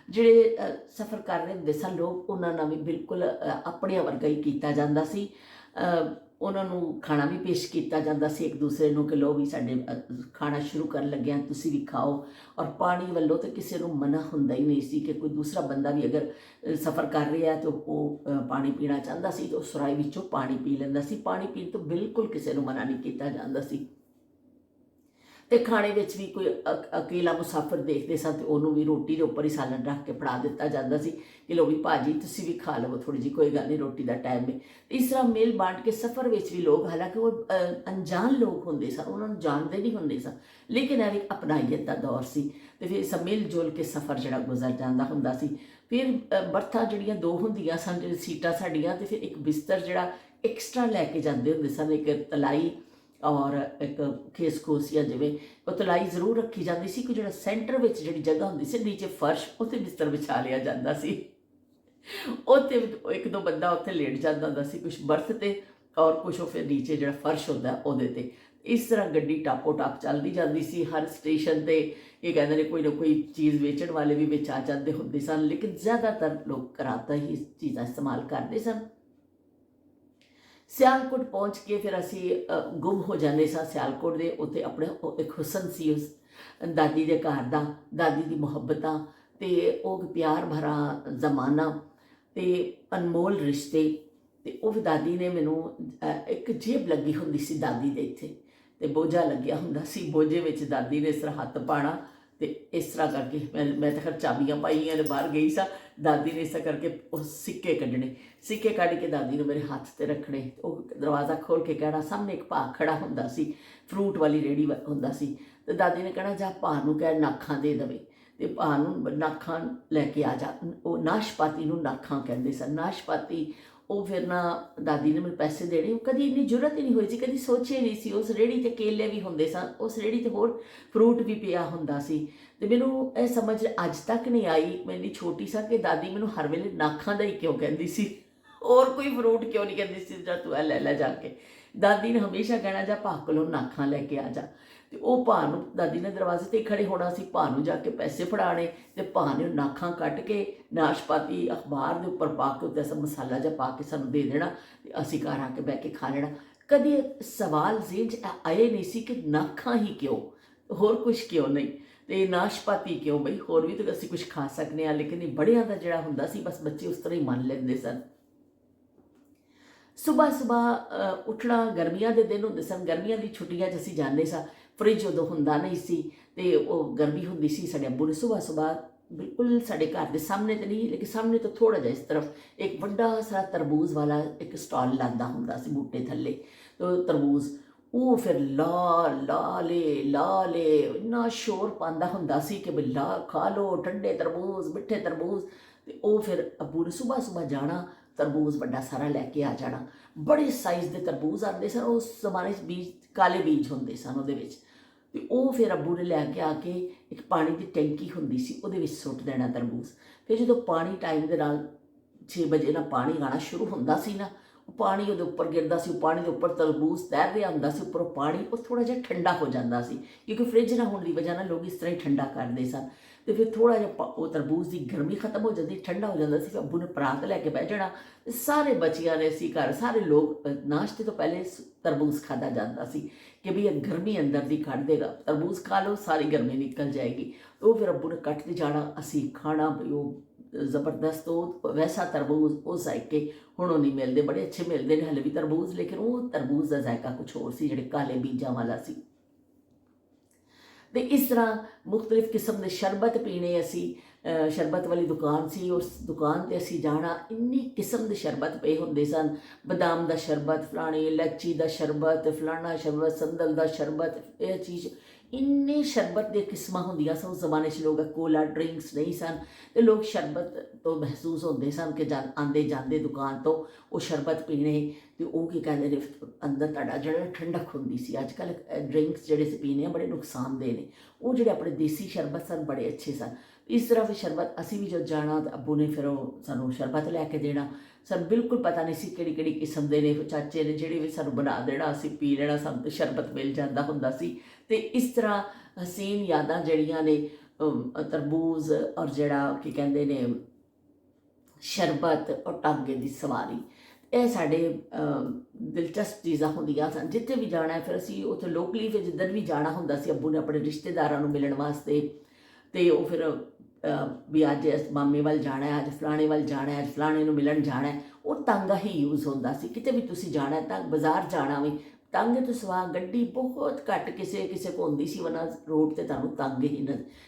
ਜਿਹੜੇ ਸਫ਼ਰ ਕਰ ਰਹੇ ਹੁੰਦੇ ਸਨ ਲੋਕ, ਉਹਨਾਂ ਨਾਲ ਵੀ ਬਿਲਕੁਲ ਆਪਣੇ ਵਰਗਾ ਹੀ ਕੀਤਾ ਜਾਂਦਾ ਸੀ। ਉਹਨਾਂ ਨੂੰ ਖਾਣਾ ਵੀ ਪੇਸ਼ ਕੀਤਾ ਜਾਂਦਾ ਸੀ ਇੱਕ ਦੂਸਰੇ ਨੂੰ, ਕਿ ਲੋ ਵੀ ਸਾਡੇ ਖਾਣਾ ਸ਼ੁਰੂ ਕਰਨ ਲੱਗੇ ਹਾਂ, ਤੁਸੀਂ ਵੀ ਖਾਓ। ਔਰ ਪਾਣੀ ਵੱਲੋਂ ਤਾਂ ਕਿਸੇ ਨੂੰ ਮਨਾ ਹੁੰਦਾ ਹੀ ਨਹੀਂ ਸੀ, ਕਿ ਕੋਈ ਦੂਸਰਾ ਬੰਦਾ ਵੀ ਅਗਰ ਸਫ਼ਰ ਕਰ ਰਿਹਾ ਤਾਂ ਉਹ ਪਾਣੀ ਪੀਣਾ ਚਾਹੁੰਦਾ ਸੀ ਤਾਂ ਉਹ ਸੁਰਾਈ ਵਿੱਚੋਂ ਪਾਣੀ ਪੀ ਲੈਂਦਾ ਸੀ। ਪਾਣੀ ਪੀਣ ਤੋਂ ਬਿਲਕੁਲ ਕਿਸੇ ਨੂੰ ਮਨਾ ਨਹੀਂ ਕੀਤਾ ਜਾਂਦਾ ਸੀ। ਤੇ ਖਾਣੇ ਵਿੱਚ ਵੀ ਕੋਈ ਅਕੇਲਾ ਮੁਸਾਫਿਰ ਦੇਖਦੇ ਸਨ ਤੇ ਉਹਨੂੰ ਵੀ ਰੋਟੀ ਦੇ ਉੱਪਰ ਹੀ ਸਾਲਨ ਰੱਖ ਕੇ ਫੜਾ ਦਿੱਤਾ ਜਾਂਦਾ ਸੀ, ਕਿ ਲੋ ਵੀ ਭਾਜੀ ਤੁਸੀਂ ਵੀ ਖਾ ਲਵੋ ਥੋੜ੍ਹੀ ਜਿਹੀ, ਕੋਈ ਗੱਲ ਨਹੀਂ, ਰੋਟੀ ਦਾ ਟਾਈਮ ਹੈ। ਇਸ ਤਰ੍ਹਾਂ ਮੇਲ ਬਾਂਟ ਕੇ ਸਫ਼ਰ ਵਿੱਚ ਵੀ ਲੋਕ, ਹਾਲਾਂਕਿ ਉਹ ਅਣਜਾਣ ਲੋਕ ਹੁੰਦੇ ਸਨ, ਉਹਨਾਂ ਨੂੰ ਜਾਣਦੇ ਨਹੀਂ ਹੁੰਦੇ ਸਨ, ਲੇਕਿਨ ਇਹ ਵੀ ਅਪਣਾਈਅਤ ਦਾ ਦੌਰ ਸੀ। ਤੇ ਫਿਰ ਸਭ ਮਿਲ ਜੁਲ ਕੇ ਸਫ਼ਰ ਜਿਹੜਾ ਗੁਜ਼ਰ ਜਾਂਦਾ ਹੁੰਦਾ ਸੀ। ਫਿਰ ਬਰਥਾਂ ਜਿਹੜੀਆਂ ਦੋ ਹੁੰਦੀਆਂ ਸਨ, ਜਿਹੜੀ ਸੀਟਾਂ ਸਾਡੀਆਂ, ਤੇ ਫਿਰ ਇੱਕ ਬਿਸਤਰ ਜਿਹੜਾ ਐਕਸਟਰਾ ਲੈ ਕੇ ਜਾਂਦੇ ਹੁੰਦੇ ਸਨ, ਇੱਕ ਤਲਾਈ ਔਰ ਇੱਕ ਖੇਸ ਖੋਸ, ਜਾਂ ਜਿਵੇਂ ਉਹ ਤਲਾਈ ਜ਼ਰੂਰ ਰੱਖੀ ਜਾਂਦੀ ਸੀ ਕਿ ਜਿਹੜਾ ਸੈਂਟਰ ਵਿੱਚ ਜਿਹੜੀ ਜਗ੍ਹਾ ਹੁੰਦੀ ਸੀ, ਨੀਚੇ ਫਰਸ਼, ਉੱਥੇ ਬਿਸਤਰ ਵਿਛਾ ਲਿਆ ਜਾਂਦਾ ਸੀ। ਉੱਥੇ ਇੱਕ ਦੋ ਬੰਦਾ ਉੱਥੇ ਲੇਟ ਜਾਂਦਾ ਹੁੰਦਾ ਸੀ, ਕੁਛ ਬਰਥ ਤੇ ਔਰ ਕੁਛ ਉਹ ਫਿਰ ਨੀਚੇ ਜਿਹੜਾ ਫਰਸ਼ ਹੁੰਦਾ ਉਹਦੇ ਤੇ। ਇਸ ਤਰ੍ਹਾਂ ਗੱਡੀ ਟਾਪੋ ਟਾਪ ਚੱਲਦੀ ਜਾਂਦੀ ਸੀ। ਹਰ ਸਟੇਸ਼ਨ ਤੇ ਇਹ ਕਹਿੰਦੇ ਨੇ ਕੋਈ ਨਾ ਕੋਈ ਚੀਜ਼ ਵੇਚਣ ਵਾਲੇ ਵੀ ਵਿੱਚ ਆ ਜਾਂਦੇ ਹੁੰਦੇ ਸਨ, ਲੇਕਿਨ ਜ਼ਿਆਦਾਤਰ ਲੋਕ ਘਰਾਂ ਦਾ ਹੀ ਚੀਜ਼ਾਂ ਇਸਤੇਮਾਲ ਕਰਦੇ ਸਨ। ਸਿਆਲਕੋਟ ਪਹੁੰਚ ਕੇ ਫਿਰ ਅਸੀਂ ਗੁੰਮ ਹੋ ਜਾਂਦੇ ਸਾਂ ਸਿਆਲਕੋਟ ਦੇ ਉੱਤੇ। ਆਪਣੇ ਇੱਕ ਹੁਸਨ ਸੀ ਉਸ ਦਾਦੀ ਦੇ ਘਰ ਦਾ, ਦਾਦੀ ਦੀ ਮੁਹੱਬਤਾਂ ਅਤੇ ਉਹ ਪਿਆਰ ਭਰਾ ਜ਼ਮਾਨਾ ਅਤੇ ਅਨਮੋਲ ਰਿਸ਼ਤੇ। ਅਤੇ ਉਹ ਵੀ ਦਾਦੀ ਨੇ ਮੈਨੂੰ ਇੱਕ ਜੇਬ ਲੱਗੀ ਹੁੰਦੀ ਸੀ ਦਾਦੀ ਦੇ ਇੱਥੇ, ਅਤੇ ਬੋਝਾ ਲੱਗਿਆ ਹੁੰਦਾ ਸੀ, ਬੋਝੇ ਵਿੱਚ ਦਾਦੀ ਨੇ ਇਸ ਤਰ੍ਹਾਂ ਹੱਥ ਪਾਉਣਾ, ਅਤੇ ਇਸ ਤਰ੍ਹਾਂ ਕਰਕੇ ਮੈਂ ਤਾਂ ਖੈਰ ਚਾਬੀਆਂ ਪਾਈਆਂ ਨੇ ਬਾਹਰ ਗਈ ਸਾਂ, ਦਾਦੀ ਨੇ ਇਸ ਤਰ੍ਹਾਂ ਕਰਕੇ ਉਹ ਸਿੱਕੇ ਕੱਢਣੇ, ਸਿੱਕੇ ਕੱਢ ਕੇ ਦਾਦੀ ਨੂੰ ਮੇਰੇ ਹੱਥ 'ਤੇ ਰੱਖਣੇ। ਉਹ ਦਰਵਾਜ਼ਾ ਖੋਲ੍ਹ ਕੇ ਕਹਿਣਾ, ਸਾਹਮਣੇ ਇੱਕ ਭਾ ਖੜਾ ਹੁੰਦਾ ਸੀ, ਫਰੂਟ ਵਾਲੀ ਰੇਹੜੀ ਹੁੰਦਾ ਸੀ, ਅਤੇ ਦਾਦੀ ਨੇ ਕਹਿਣਾ ਜਾ ਭਾ ਨੂੰ ਕਹਿ ਨਾਖਾਂ ਦੇ ਦੇਵੇ, ਅਤੇ ਭਾ ਨੂੰ ਨਾਖਾਂ ਲੈ ਕੇ ਆ ਜਾ। ਉਹ ਨਾਸ਼ਪਾਤੀ ਨੂੰ ਨਾਖਾਂ ਕਹਿੰਦੇ ਸਨ, ਨਾਸ਼ਪਾਤੀ। ਉਹ ਫਿਰ ਨਾ ਦਾਦੀ ਨੇ ਮੈਨੂੰ ਪੈਸੇ ਦੇਣੇ। ਉਹ ਕਦੀ ਇੰਨੀ ਜ਼ਰੂਰਤ ਹੀ ਨਹੀਂ ਹੋਈ ਸੀ, ਕਦੀ ਸੋਚੇ ਨਹੀਂ ਸੀ। ਉਸ ਰੇਹੜੀ 'ਤੇ ਕੇਲੇ ਵੀ ਹੁੰਦੇ ਸਨ, ਉਸ ਰੇਹੜੀ 'ਤੇ ਹੋਰ ਫਰੂਟ ਵੀ ਪਿਆ ਹੁੰਦਾ ਸੀ। ਅਤੇ ਮੈਨੂੰ ਇਹ ਸਮਝ ਅੱਜ ਤੱਕ ਨਹੀਂ ਆਈ, ਮੈਂ ਇੰਨੀ ਛੋਟੀ ਸਾਂ, ਕਿ ਦਾਦੀ ਮੈਨੂੰ ਹਰ ਵੇਲੇ ਨਾਖਾਂ ਦਾ ਹੀ ਕਿਉਂ ਕਹਿੰਦੀ ਸੀ, ਹੋਰ ਕੋਈ ਫਰੂਟ ਕਿਉਂ ਨਹੀਂ ਕਹਿੰਦੀ ਸੀ ਜਾਂ ਤੂੰ ਇਹ ਲੈ ਲੈ ਜਾ ਕੇ। ਦਾਦੀ ਨੇ ਹਮੇਸ਼ਾ ਕਹਿਣਾ ਜਾ ਭਾ ਕੋਲੋਂ ਨਾਖਾਂ ਲੈ ਕੇ ਆ ਜਾ। ਅਤੇ ਉਹ ਭਾ ਨੂੰ ਦਾਦੀ ਨੇ ਦਰਵਾਜ਼ੇ 'ਤੇ ਖੜੇ ਹੋਣਾ ਸੀ, ਭਾ ਨੂੰ ਜਾ ਕੇ ਪੈਸੇ ਫੜਾਉਣੇ, ਅਤੇ ਭਾ ਨੇ ਨਾਖਾਂ ਕੱਟ ਕੇ ਨਾਸ਼ਪਾਤੀ ਅਖਬਾਰ ਦੇ ਉੱਪਰ ਪਾ ਕੇ ਉੱਤੇ ਸਭ ਮਸਾਲਾ ਜਿਹਾ ਪਾ ਕੇ ਸਾਨੂੰ ਦੇ ਦੇਣਾ, ਅਤੇ ਅਸੀਂ ਘਰ ਆ ਕੇ ਬਹਿ ਕੇ ਖਾ ਲੈਣਾ। ਕਦੇ ਸਵਾਲ ਜ਼ੇਨ 'ਚ ਆਏ ਨਹੀਂ ਸੀ ਕਿ ਨਾਖਾਂ ਹੀ ਕਿਉਂ, ਹੋਰ ਕੁਛ ਕਿਉਂ ਨਹੀਂ, ਅਤੇ ਨਾਸ਼ਪਾਤੀ ਕਿਉਂ ਬਈ, ਹੋਰ ਵੀ ਤਾਂ ਅਸੀਂ ਕੁਛ ਖਾ ਸਕਦੇ ਹਾਂ। ਲੇਕਿਨ ਇਹ ਬੜਿਆਂ ਦਾ ਜਿਹੜਾ ਹੁੰਦਾ ਸੀ, ਬਸ ਬੱਚੇ ਉਸ ਤਰ੍ਹਾਂ ਹੀ ਮੰਨ ਲੈਂਦੇ ਸਨ। ਸੁਬਾਹ ਉੱਠਣਾ, ਗਰਮੀਆਂ ਦੇ ਦਿਨ ਹੁੰਦੇ ਸਨ, ਗਰਮੀਆਂ ਦੀ ਛੁੱਟੀਆਂ 'ਚ ਅਸੀਂ ਜਾਂਦੇ ਸਾਂ। ਫਰਿੱਜ ਉਦੋਂ ਹੁੰਦਾ ਨਹੀਂ ਸੀ, ਅਤੇ ਉਹ ਗਰਮੀ ਹੁੰਦੀ ਸੀ। ਸਾਡੇ ਅੱਬੂ ਨੇ ਸੁਬਾਹ ਬਿਲਕੁਲ ਸਾਡੇ ਘਰ ਦੇ ਸਾਹਮਣੇ ਤਾਂ ਨਹੀਂ, ਲੇਕਿਨ ਸਾਹਮਣੇ ਤੋਂ ਥੋੜ੍ਹਾ ਜਿਹਾ ਇਸ ਤਰਫ ਇੱਕ ਵੱਡਾ ਸਾਰਾ ਤਰਬੂਜ਼ ਵਾਲਾ ਇੱਕ ਸਟਾਲ ਲੱਗਦਾ ਹੁੰਦਾ ਸੀ ਬੂਟੇ ਥੱਲੇ, ਅਤੇ ਤਰਬੂਜ਼ ਉਹ ਫਿਰ ਲਾ ਲੇ ਇੰਨਾ ਸ਼ੋਰ ਪਾਉਂਦਾ ਹੁੰਦਾ ਸੀ ਕਿ ਬਈ ਖਾ ਲਓ ਠੰਡੇ ਤਰਬੂਜ਼, ਮਿੱਠੇ ਤਰਬੂਜ਼। ਅਤੇ ਉਹ ਫਿਰ ਅੱਬੂ ਨੇ ਸੁਬਾਹ ਜਾਣਾ, ਤਰਬੂਜ਼ ਵੱਡਾ ਸਾਰਾ ਲੈ ਕੇ ਆ ਜਾਣਾ। ਬੜੇ ਸਾਈਜ਼ ਦੇ ਤਰਬੂਜ਼ ਆਉਂਦੇ ਸਨ ਉਸ ਜ਼ਮਾਨੇ 'ਚ, ਬੀਜ ਕਾਲੇ ਬੀਜ ਹੁੰਦੇ ਸਨ ਉਹਦੇ ਵਿੱਚ। ਅਤੇ ਉਹ ਫਿਰ ਅੱਬੂ ਨੇ ਲੈ ਕੇ ਆ ਕੇ ਇੱਕ ਪਾਣੀ ਦੀ ਟੈਂਕੀ ਹੁੰਦੀ ਸੀ, ਉਹਦੇ ਵਿੱਚ ਸੁੱਟ ਦੇਣਾ ਤਰਬੂਜ਼। ਫਿਰ ਜਦੋਂ ਪਾਣੀ ਟਾਈਮ ਦੇ ਨਾਲ 6 ਵਜੇ ਨਾਲ ਪਾਣੀ ਆਉਣਾ ਸ਼ੁਰੂ ਹੁੰਦਾ ਸੀ ਨਾ, ਉਹ ਪਾਣੀ ਉਹਦੇ ਉੱਪਰ ਗਿਰਦਾ ਸੀ, ਉਹ ਪਾਣੀ ਦੇ ਉੱਪਰ ਤਰਬੂਜ਼ ਤੈਰ ਰਿਹਾ ਹੁੰਦਾ ਸੀ, ਉੱਪਰੋਂ ਪਾਣੀ ਉਹ ਥੋੜ੍ਹਾ ਜਿਹਾ ਠੰਡਾ ਹੋ ਜਾਂਦਾ ਸੀ, ਕਿਉਂਕਿ ਫਰਿੱਜ ਨਾ ਹੋਣ ਦੀ ਵਜ੍ਹਾ ਨਾਲ ਲੋਕ ਇਸ ਤਰ੍ਹਾਂ ਹੀ ਠੰਡਾ ਕਰਦੇ ਸਨ। ਅਤੇ ਫਿਰ ਥੋੜ੍ਹਾ ਜਿਹਾ ਉਹ ਤਰਬੂਜ਼ ਦੀ ਗਰਮੀ ਖਤਮ ਹੋ ਜਾਂਦੀ, ਠੰਡਾ ਹੋ ਜਾਂਦਾ ਸੀ। ਫਿਰ ਅੱਬੂ ਨੇ ਪਰਾਤ ਲੈ ਕੇ ਬਹਿ ਜਾਣਾ, ਸਾਰੇ ਬੱਚਿਆਂ ਨੇ, ਅਸੀਂ ਘਰ ਸਾਰੇ ਲੋਕ, ਨਾਸ਼ਤੇ ਤੋਂ ਪਹਿਲੇ ਤਰਬੂਜ਼ ਖਾਧਾ ਜਾਂਦਾ ਸੀ ਕਿ ਵੀ ਇਹ ਗਰਮੀ ਅੰਦਰ ਦੀ ਕੱਢ ਦੇਗਾ, ਤਰਬੂਜ਼ ਖਾ ਲਓ ਸਾਰੀ ਗਰਮੀ ਨਿਕਲ ਜਾਏਗੀ। ਉਹ ਫਿਰ ਅੱਬੂ ਨੇ ਕੱਟਦੇ ਜਾਣਾ, ਅਸੀਂ ਖਾਣਾ। ਵੀ ਉਹ ਜ਼ਬਰਦਸਤ, ਉਹ ਵੈਸਾ ਤਰਬੂਜ਼ ਉਹ ਜ਼ਾਇਕੇ ਹੁਣ ਉਹ ਨਹੀਂ ਮਿਲਦੇ, ਬੜੇ ਅੱਛੇ ਮਿਲਦੇ ਨੇ ਹਲੇ ਵੀ ਤਰਬੂਜ਼, ਲੇਕਿਨ ਉਹ ਤਰਬੂਜ਼ ਦਾ ਜ਼ਾਇਕਾ ਕੁਛ ਹੋਰ ਸੀ, ਜਿਹੜੇ ਕਾਲੇ ਬੀਜਾਂ ਵਾਲਾ ਸੀ। ਅਤੇ ਇਸ ਤਰ੍ਹਾਂ ਮੁਖਤਲਿਫ ਕਿਸਮ ਦੇ ਸ਼ਰਬਤ ਪੀਣੇ ਅਸੀਂ। ਸ਼ਰਬਤ ਵਾਲੀ ਦੁਕਾਨ ਸੀ, ਉਸ ਦੁਕਾਨ 'ਤੇ ਅਸੀਂ ਜਾਣਾ, ਇੰਨੀ ਕਿਸਮ ਦੇ ਸ਼ਰਬਤ ਪਏ ਹੁੰਦੇ ਸਨ। ਬਦਾਮ ਦਾ ਸ਼ਰਬਤ, ਫਲਾਣੀ ਇਲਾਚੀ ਦਾ ਸ਼ਰਬਤ, ਫਲਾਣਾ ਸ਼ਰਬਤ, ਸੰਦਲ ਦਾ ਸ਼ਰਬਤ, ਇਹ ਚੀਜ਼ ਇੰਨੇ ਸ਼ਰਬਤ ਦੀਆਂ ਕਿਸਮਾਂ ਹੁੰਦੀਆਂ ਸਨ ਉਸ ਜ਼ਮਾਨੇ 'ਚ। ਲੋਕ ਕੋਲਾ ਡਰਿੰਕਸ ਨਹੀਂ ਸਨ ਅਤੇ ਲੋਕ ਸ਼ਰਬਤ ਤੋਂ ਮਹਿਸੂਸ ਹੁੰਦੇ ਸਨ ਕਿ ਆਉਂਦੇ ਜਾਂਦੇ ਦੁਕਾਨ ਤੋਂ ਉਹ ਸ਼ਰਬਤ ਪੀਣੇ ਅਤੇ ਉਹ ਕੀ ਕਹਿੰਦੇ ਨੇ ਅੰਦਰ ਤੁਹਾਡਾ ਜਿਹੜਾ ਠੰਡਕ ਹੁੰਦੀ ਸੀ। ਅੱਜ ਕੱਲ੍ਹ ਡਰਿੰਕਸ ਜਿਹੜੇ ਅਸੀਂ ਪੀਂਦੇ ਹਾਂ ਬੜੇ ਨੁਕਸਾਨਦੇਹ ਨੇ। ਉਹ ਜਿਹੜੇ ਆਪਣੇ ਦੇਸੀ ਸ਼ਰਬਤ ਸਨ ਬੜੇ ਅੱਛੇ ਸਨ। ਇਸ ਤਰ੍ਹਾਂ ਫਿਰ ਸ਼ਰਬਤ ਅਸੀਂ ਵੀ ਜਦ ਜਾਣਾ ਤਾਂ ਅੱਬੂ ਨੇ ਫਿਰ ਉਹ ਸਾਨੂੰ ਸ਼ਰਬਤ ਲੈ ਕੇ ਦੇਣਾ। ਸਾਨੂੰ ਬਿਲਕੁਲ ਪਤਾ ਨਹੀਂ ਸੀ ਕਿਹੜੀ ਕਿਹੜੀ ਕਿਸਮ ਦੇ ਨੇ। ਚਾਚੇ ਨੇ ਜਿਹੜੇ ਵੀ ਸਾਨੂੰ ਬਣਾ ਦੇਣਾ, ਅਸੀਂ ਪੀ ਲੈਣਾ, ਸਾਨੂੰ ਤਾਂ ਸ਼ਰਬਤ ਮਿਲ ਜਾਂਦਾ ਹੁੰਦਾ ਸੀ। ਅਤੇ ਇਸ ਤਰ੍ਹਾਂ ਹਸੀਨ ਯਾਦਾਂ ਜਿਹੜੀਆਂ ਨੇ ਤਰਬੂਜ਼ ਔਰ ਜਿਹੜਾ ਕੀ ਕਹਿੰਦੇ ਨੇ ਸ਼ਰਬਤ ਔਰ ਟਾਂਗੇ ਦੀ ਸਵਾਰੀ, ਇਹ ਸਾਡੇ ਦਿਲਚਸਪ ਚੀਜ਼ਾਂ ਹੁੰਦੀਆਂ ਸਨ। ਜਿੱਥੇ ਵੀ ਜਾਣਾ ਫਿਰ ਅਸੀਂ ਉੱਥੇ ਲੋਕਲੀ ਫਿਰ ਜਿੱਦਣ ਵੀ ਜਾਣਾ ਹੁੰਦਾ ਸੀ ਅੱਬੂ ਨੇ ਆਪਣੇ ਰਿਸ਼ਤੇਦਾਰਾਂ ਨੂੰ ਮਿਲਣ ਵਾਸਤੇ, ਅਤੇ ਉਹ ਫਿਰ ਵੀ ਅੱਜ ਮਾਮੇ ਵੱਲ ਜਾਣਾ ਹੈ, ਅੱਜ ਫਲਾਣੇ ਵੱਲ ਜਾਣਾ ਹੈ, ਅੱਜ ਫਲਾਣੇ ਨੂੰ ਮਿਲਣ ਜਾਣਾ ਹੈ, ਉਹ ਤਾਂਗਾ ਹੀ ਯੂਜ਼ ਹੁੰਦਾ ਸੀ। ਕਿਤੇ ਵੀ ਤੁਸੀਂ ਜਾਣਾ ਤਾਂ ਬਾਜ਼ਾਰ ਜਾਣਾ ਵੀ ਤਾਂਗੇ ਤੋਂ ਸਿਵਾ ਗੱਡੀ ਬਹੁਤ ਘੱਟ ਕਿਸੇ ਕੋਲ ਹੁੰਦੀ ਸੀ। ਵਰਨਾ ਰੋਡ 'ਤੇ ਤੁਹਾਨੂੰ ਤਾਂਗੇ ਹੀ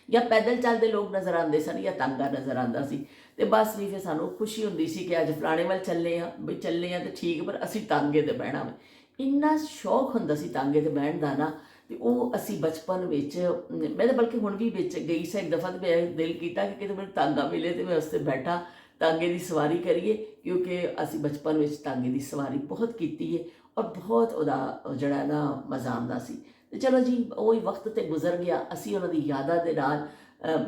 ਜਾਂ ਪੈਦਲ ਚੱਲਦੇ ਲੋਕ ਨਜ਼ਰ ਆਉਂਦੇ ਸਨ ਜਾਂ ਤਾਂਗਾ ਨਜ਼ਰ ਆਉਂਦਾ ਸੀ। ਅਤੇ ਬਸ ਵੀ ਫਿਰ ਸਾਨੂੰ ਖੁਸ਼ੀ ਹੁੰਦੀ ਸੀ ਕਿ ਅੱਜ ਫਲਾਣੇ ਵੱਲ ਚੱਲੇ ਹਾਂ, ਵੀ ਚੱਲੇ ਹਾਂ ਤਾਂ ਠੀਕ, ਪਰ ਅਸੀਂ ਤਾਂਗੇ 'ਤੇ ਬਹਿਣਾ ਵੇ। ਇੰਨਾ ਸ਼ੌਕ ਹੁੰਦਾ ਸੀ ਤਾਂਗੇ 'ਤੇ ਬਹਿਣ ਦਾ ਨਾ। ਅਤੇ ਉਹ ਅਸੀਂ ਬਚਪਨ ਵਿੱਚ, ਮੈਂ ਤਾਂ ਬਲਕਿ ਹੁਣ ਵੀ ਵਿੱਚ ਗਈ ਸੀ ਇੱਕ ਦਫਾ, ਤਾਂ ਮੇਰਾ ਦਿਲ ਕੀਤਾ ਕਿ ਕਿਤੇ ਮੈਨੂੰ ਤਾਂਗਾ ਮਿਲੇ ਅਤੇ ਮੈਂ ਉਸ 'ਤੇ ਬੈਠਾ, ਤਾਂਗੇ ਦੀ ਸਵਾਰੀ ਕਰੀਏ, ਕਿਉਂਕਿ ਅਸੀਂ ਬਚਪਨ ਵਿੱਚ ਤਾਂਗੇ ਦੀ ਸਵਾਰੀ ਬਹੁਤ ਕੀਤੀ ਹੈ ਔਰ ਬਹੁਤ ਉਹਦਾ ਜਿਹੜਾ ਨਾ ਮਜ਼ਾ ਆਉਂਦਾ ਸੀ। ਅਤੇ ਚਲੋ ਜੀ ਉਹ ਹੀ ਵਕਤ ਤਾਂ ਗੁਜ਼ਰ ਗਿਆ। ਅਸੀਂ ਉਹਨਾਂ ਦੀ ਯਾਦਾਂ ਦੇ ਨਾਲ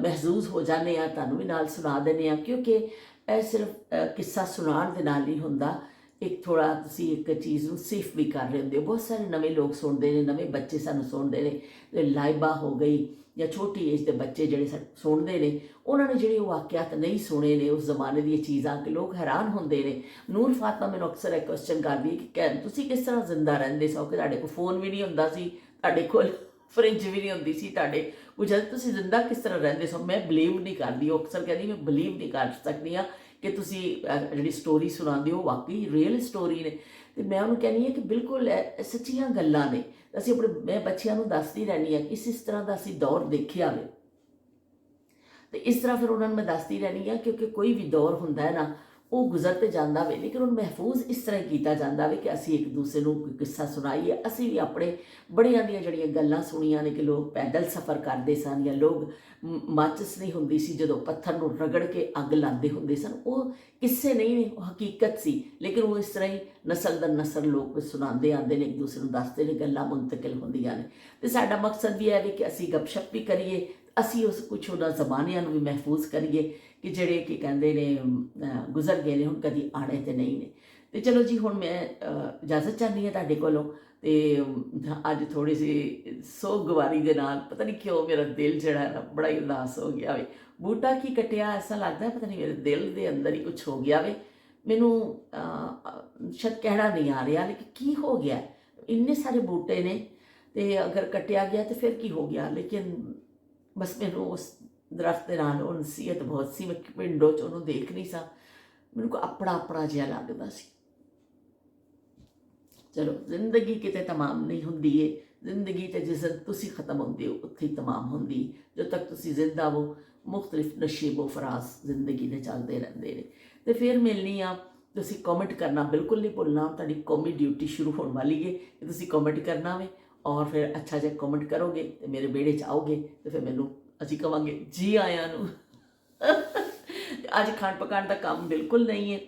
ਮਹਿਜ਼ੂਜ਼ ਹੋ ਜਾਂਦੇ ਹਾਂ, ਤੁਹਾਨੂੰ ਵੀ ਨਾਲ ਸੁਣਾ ਦਿੰਦੇ ਹਾਂ, ਕਿਉਂਕਿ ਇਹ ਸਿਰਫ ਕਿੱਸਾ ਸੁਣਾਉਣ ਦੇ ਨਾਲ ਨਹੀਂ ਹੁੰਦਾ। ਇੱਕ ਥੋੜ੍ਹਾ ਤੁਸੀਂ ਇੱਕ ਚੀਜ਼ ਨੂੰ ਸਿਰਫ ਵੀ ਕਰ ਰਹੇ ਹੁੰਦੇ ਹੋ। ਬਹੁਤ ਸਾਰੇ ਨਵੇਂ ਲੋਕ ਸੁਣਦੇ ਨੇ, ਨਵੇਂ ਬੱਚੇ ਸਾਨੂੰ ਸੁਣਦੇ ਨੇ। ਲਾਈਬਾ ਹੋ ਗਈ ਜਾਂ ਛੋਟੀ ਏਜ ਦੇ ਬੱਚੇ ਜਿਹੜੇ ਸੁਣਦੇ ਨੇ, ਉਹਨਾਂ ਨੇ ਜਿਹੜੇ ਉਹ ਵਾਕਿਆਤ ਨਹੀਂ ਸੁਣੇ ਨੇ ਉਸ ਜ਼ਮਾਨੇ ਦੀਆਂ ਚੀਜ਼ਾਂ, ਕਿ ਲੋਕ ਹੈਰਾਨ ਹੁੰਦੇ ਨੇ। ਨੂਰ ਫਾਤਮਾ ਮੈਨੂੰ ਅਕਸਰ ਇਹ ਕੁਐਸਚਨ ਕਰਦੀ ਹੈ ਕਿ ਤੁਸੀਂ ਕਿਸ ਤਰ੍ਹਾਂ ਜ਼ਿੰਦਾ ਰਹਿੰਦੇ ਸੋ, ਕਿ ਤੁਹਾਡੇ ਕੋਲ ਫੋਨ ਵੀ ਨਹੀਂ ਹੁੰਦਾ ਸੀ, ਤੁਹਾਡੇ ਕੋਲ ਫਰਿੱਜ ਵੀ ਨਹੀਂ ਹੁੰਦੀ ਸੀ, ਤੁਹਾਡੇ ਉਹ ਜਦ ਤੁਸੀਂ ਜ਼ਿੰਦਾ ਕਿਸ ਤਰ੍ਹਾਂ ਰਹਿੰਦੇ ਸੋ। ਮੈਂ ਬਲੀਵ ਨਹੀਂ ਕਰਦੀ, ਉਹ ਅਕਸਰ ਕਹਿੰਦੀ ਮੈਂ ਬਲੀਵ ਨਹੀਂ ਕਰ ਸਕਦੀ ਹਾਂ ਕਿ ਤੁਸੀਂ ਜਿਹੜੀ ਸਟੋਰੀ ਸੁਣਾਉਂਦੇ ਹੋ ਵਾਕਈ ਰੀਅਲ ਸਟੋਰੀ ਨੇ। ਅਤੇ ਮੈਂ ਉਹਨੂੰ ਕਹਿੰਦੀ ਹਾਂ ਕਿ ਬਿਲਕੁਲ ਸੱਚੀਆਂ ਗੱਲਾਂ ਨੇ। ਅਸੀਂ ਮੈਂ ਬੱਚਿਆਂ ਨੂੰ ਦੱਸਦੀ ਰਹਿੰਦੀ ਹਾਂ ਕਿ ਇਸ ਤਰ੍ਹਾਂ ਦਾ ਅਸੀਂ ਦੌਰ ਦੇਖਿਆ ਵੇ, ਅਤੇ ਇਸ ਤਰ੍ਹਾਂ ਫਿਰ ਉਹਨਾਂ ਨੂੰ ਮੈਂ ਦੱਸਦੀ ਰਹਿੰਦੀ ਹਾਂ, ਕਿਉਂਕਿ ਕੋਈ ਵੀ ਦੌਰ ਹੁੰਦਾ ਹੈ ਨਾ, ਉਹ ਗੁਜ਼ਰ ਤੇ ਜਾਂਦਾ ਵੇ, ਲੇਕਿਨ ਉਹਨੂੰ ਮਹਿਫੂਜ਼ ਇਸ ਤਰ੍ਹਾਂ ਕੀਤਾ ਜਾਂਦਾ ਵੇ ਕਿ ਅਸੀਂ ਇੱਕ ਦੂਸਰੇ ਨੂੰ ਕੋਈ ਕਿੱਸਾ ਸੁਣਾਈਏ। ਅਸੀਂ ਵੀ ਆਪਣੇ ਬੜਿਆਂ ਦੀਆਂ ਜਿਹੜੀਆਂ ਗੱਲਾਂ ਸੁਣੀਆਂ ਨੇ ਕਿ ਲੋਕ ਪੈਦਲ ਸਫ਼ਰ ਕਰਦੇ ਸਨ, ਜਾਂ ਲੋਕ ਮਾਚਿਸ ਨਹੀਂ ਹੁੰਦੀ ਸੀ ਜਦੋਂ ਪੱਥਰ ਨੂੰ ਰਗੜ ਕੇ ਅੱਗ ਲਾਉਂਦੇ ਹੁੰਦੇ ਸਨ। ਉਹ ਕਿੱਸੇ ਨਹੀਂ ਨੇ, ਉਹ ਹਕੀਕਤ ਸੀ। ਲੇਕਿਨ ਉਹ ਇਸ ਤਰ੍ਹਾਂ ਹੀ ਨਸਲ ਦਰ ਨਸਲ ਲੋਕ ਸੁਣਾਉਂਦੇ ਆਉਂਦੇ ਨੇ, ਇੱਕ ਦੂਸਰੇ ਨੂੰ ਦੱਸਦੇ ਨੇ, ਗੱਲਾਂ ਮੁੰਤਕਿਲ ਹੁੰਦੀਆਂ ਨੇ। ਅਤੇ ਸਾਡਾ ਮਕਸਦ ਵੀ ਹੈ ਵੀ ਕਿ ਅਸੀਂ ਗੱਪਸ਼ਪ ਵੀ ਕਰੀਏ, ਅਸੀਂ ਉਸ ਕੁਛ ਉਹਨਾਂ ਜ਼ਮਾਨਿਆਂ ਨੂੰ ਵੀ ਮਹਿਫੂਜ਼ ਕਰੀਏ ਕਿ ਜਿਹੜੇ ਕੀ ਕਹਿੰਦੇ ਨੇ ਗੁਜ਼ਰ ਗਏ ਨੇ, ਹੁਣ ਕਦੀ ਆਣੇ ਤੇ ਨਹੀਂ ਨੇ। ਅਤੇ ਚਲੋ ਜੀ ਹੁਣ ਮੈਂ ਇਜਾਜ਼ਤ ਚਾਹੁੰਦੀ ਹਾਂ ਤੁਹਾਡੇ ਕੋਲੋਂ। ਅਤੇ ਅੱਜ ਥੋੜ੍ਹੀ ਜਿਹੀ ਸੋਗਵਾਰੀ ਦੇ ਨਾਲ ਪਤਾ ਨਹੀਂ ਕਿਉਂ ਮੇਰਾ ਦਿਲ ਜਿਹੜਾ ਹੈ ਨਾ ਬੜਾ ਹੀ ਉਦਾਸ ਹੋ ਗਿਆ ਵੇ। ਬੂਟਾ ਕੀ ਕੱਟਿਆ, ਐਸਾ ਲੱਗਦਾ ਪਤਾ ਨਹੀਂ ਮੇਰੇ ਦਿਲ ਦੇ ਅੰਦਰ ਹੀ ਕੁਛ ਹੋ ਗਿਆ ਵੇ। ਮੈਨੂੰ ਸ਼ਾਇਦ ਕਹਿਣਾ ਨਹੀਂ ਆ ਰਿਹਾ, ਲੇਕਿਨ ਕੀ ਹੋ ਗਿਆ, ਇੰਨੇ ਸਾਰੇ ਬੂਟੇ ਨੇ ਅਤੇ ਅਗਰ ਕੱਟਿਆ ਗਿਆ ਤਾਂ ਫਿਰ ਕੀ ਹੋ ਗਿਆ। ਲੇਕਿਨ ਬਸ ਮੈਨੂੰ ਉਸ ਦਰਖਤ ਦੇ ਨਾਲ ਉਹ ਨਸੀਹਤ ਬਹੁਤ ਸੀ। ਮੈਂ ਵਿੰਡੋ 'ਚ ਉਹਨੂੰ ਦੇਖ ਨਹੀਂ ਸਾਂ, ਮੈਨੂੰ ਕੋਈ ਆਪਣਾ ਜਿਹਾ ਲੱਗਦਾ ਸੀ। ਚਲੋ ਜ਼ਿੰਦਗੀ ਕਿਤੇ ਤਮਾਮ ਨਹੀਂ ਹੁੰਦੀ ਏ, ਜ਼ਿੰਦਗੀ ਤੇ ਜਿਸ ਦਿਨ ਤੁਸੀਂ ਖ਼ਤਮ ਹੁੰਦੇ ਹੋ ਉੱਥੇ ਹੀ ਤਮਾਮ ਹੁੰਦੀ। ਜਦੋਂ ਤੱਕ ਤੁਸੀਂ ਜ਼ਿੰਦਾ ਹੋ ਮੁਖਤਲਿਫ ਨਸ਼ੀਬੋ ਫਰਾਜ਼ ਜ਼ਿੰਦਗੀ ਦੇ ਚੱਲਦੇ ਰਹਿੰਦੇ ਨੇ। ਅਤੇ ਫਿਰ ਮਿਲਣੀ ਆ, ਤੁਸੀਂ ਕਮੈਂਟ ਕਰਨਾ ਬਿਲਕੁਲ ਨਹੀਂ ਭੁੱਲਣਾ। ਤੁਹਾਡੀ ਕੌਮੀ ਡਿਊਟੀ ਸ਼ੁਰੂ ਹੋਣ ਵਾਲੀ ਹੈ ਕਿ ਤੁਸੀਂ ਕਮੈਂਟ ਕਰਨਾ ਵੇ, ਔਰ ਫਿਰ ਅੱਛਾ ਜਿਹਾ ਕਮੈਂਟ ਕਰੋਗੇ ਅਤੇ ਮੇਰੇ ਵਿਹੜੇ 'ਚ ਆਓਗੇ ਅਤੇ ਫਿਰ ਮੈਨੂੰ ਅਸੀਂ ਕਹਾਂਗੇ ਜੀ ਆਇਆਂ ਨੂੰ। ਅੱਜ ਖਾਣ ਪਕਾਉਣ ਦਾ ਕੰਮ ਬਿਲਕੁਲ ਨਹੀਂ ਹੈ।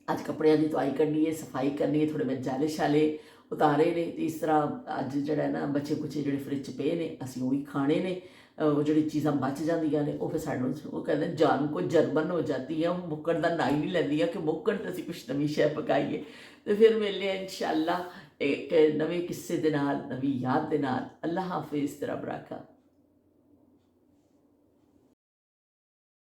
ਅੱਜ ਕੱਪੜਿਆਂ ਦੀ ਧੁਆਈ ਕਰਨੀ ਹੈ, ਸਫਾਈ ਕਰਨੀ ਹੈ, ਥੋੜ੍ਹੇ ਮੈਂ ਜਾਲੇ ਸ਼ਾਲੇ ਉਤਾਰੇ ਨੇ। ਅਤੇ ਇਸ ਤਰ੍ਹਾਂ ਅੱਜ ਜਿਹੜਾ ਨਾ ਬੱਚੇ ਕੁਛੇ ਜਿਹੜੇ ਫਰਿੱਜ 'ਚ ਪਏ ਨੇ ਅਸੀਂ ਉਹ ਹੀ ਖਾਣੇ ਨੇ। ਉਹ ਜਿਹੜੀ ਚੀਜ਼ਾਂ ਬਚ ਜਾਂਦੀਆਂ ਨੇ ਉਹ ਫਿਰ ਸਾਨੂੰ ਉਹ ਕਹਿੰਦੇ ਜਾਨ ਕੋ ਜਰਬਨ ਹੋ ਜਾਂਦੀ ਹੈ, ਉਹ ਮੁੱਕਣ ਦਾ ਨਾਂ ਹੀ ਨਹੀਂ ਲੈਂਦੀ ਆ ਕਿ ਮੁੱਕਣ ਤੇ ਅਸੀਂ ਕੁਛ ਨਵੀਂ ਸ਼ੈ ਪਕਾਈਏ। ਅਤੇ ਫਿਰ ਮਿਲਦੇ ਹਾਂ ਇਨਸ਼ਾ ਅੱਲਾ ਇੱਕ ਨਵੇਂ ਕਿੱਸੇ ਦੇ ਨਾਲ, ਨਵੀਂ ਯਾਦ ਦੇ ਨਾਲ। ਅੱਲਾ ਹਾਫਿਜ਼, ਤੇਰਾ ਬਰਾਕਾ।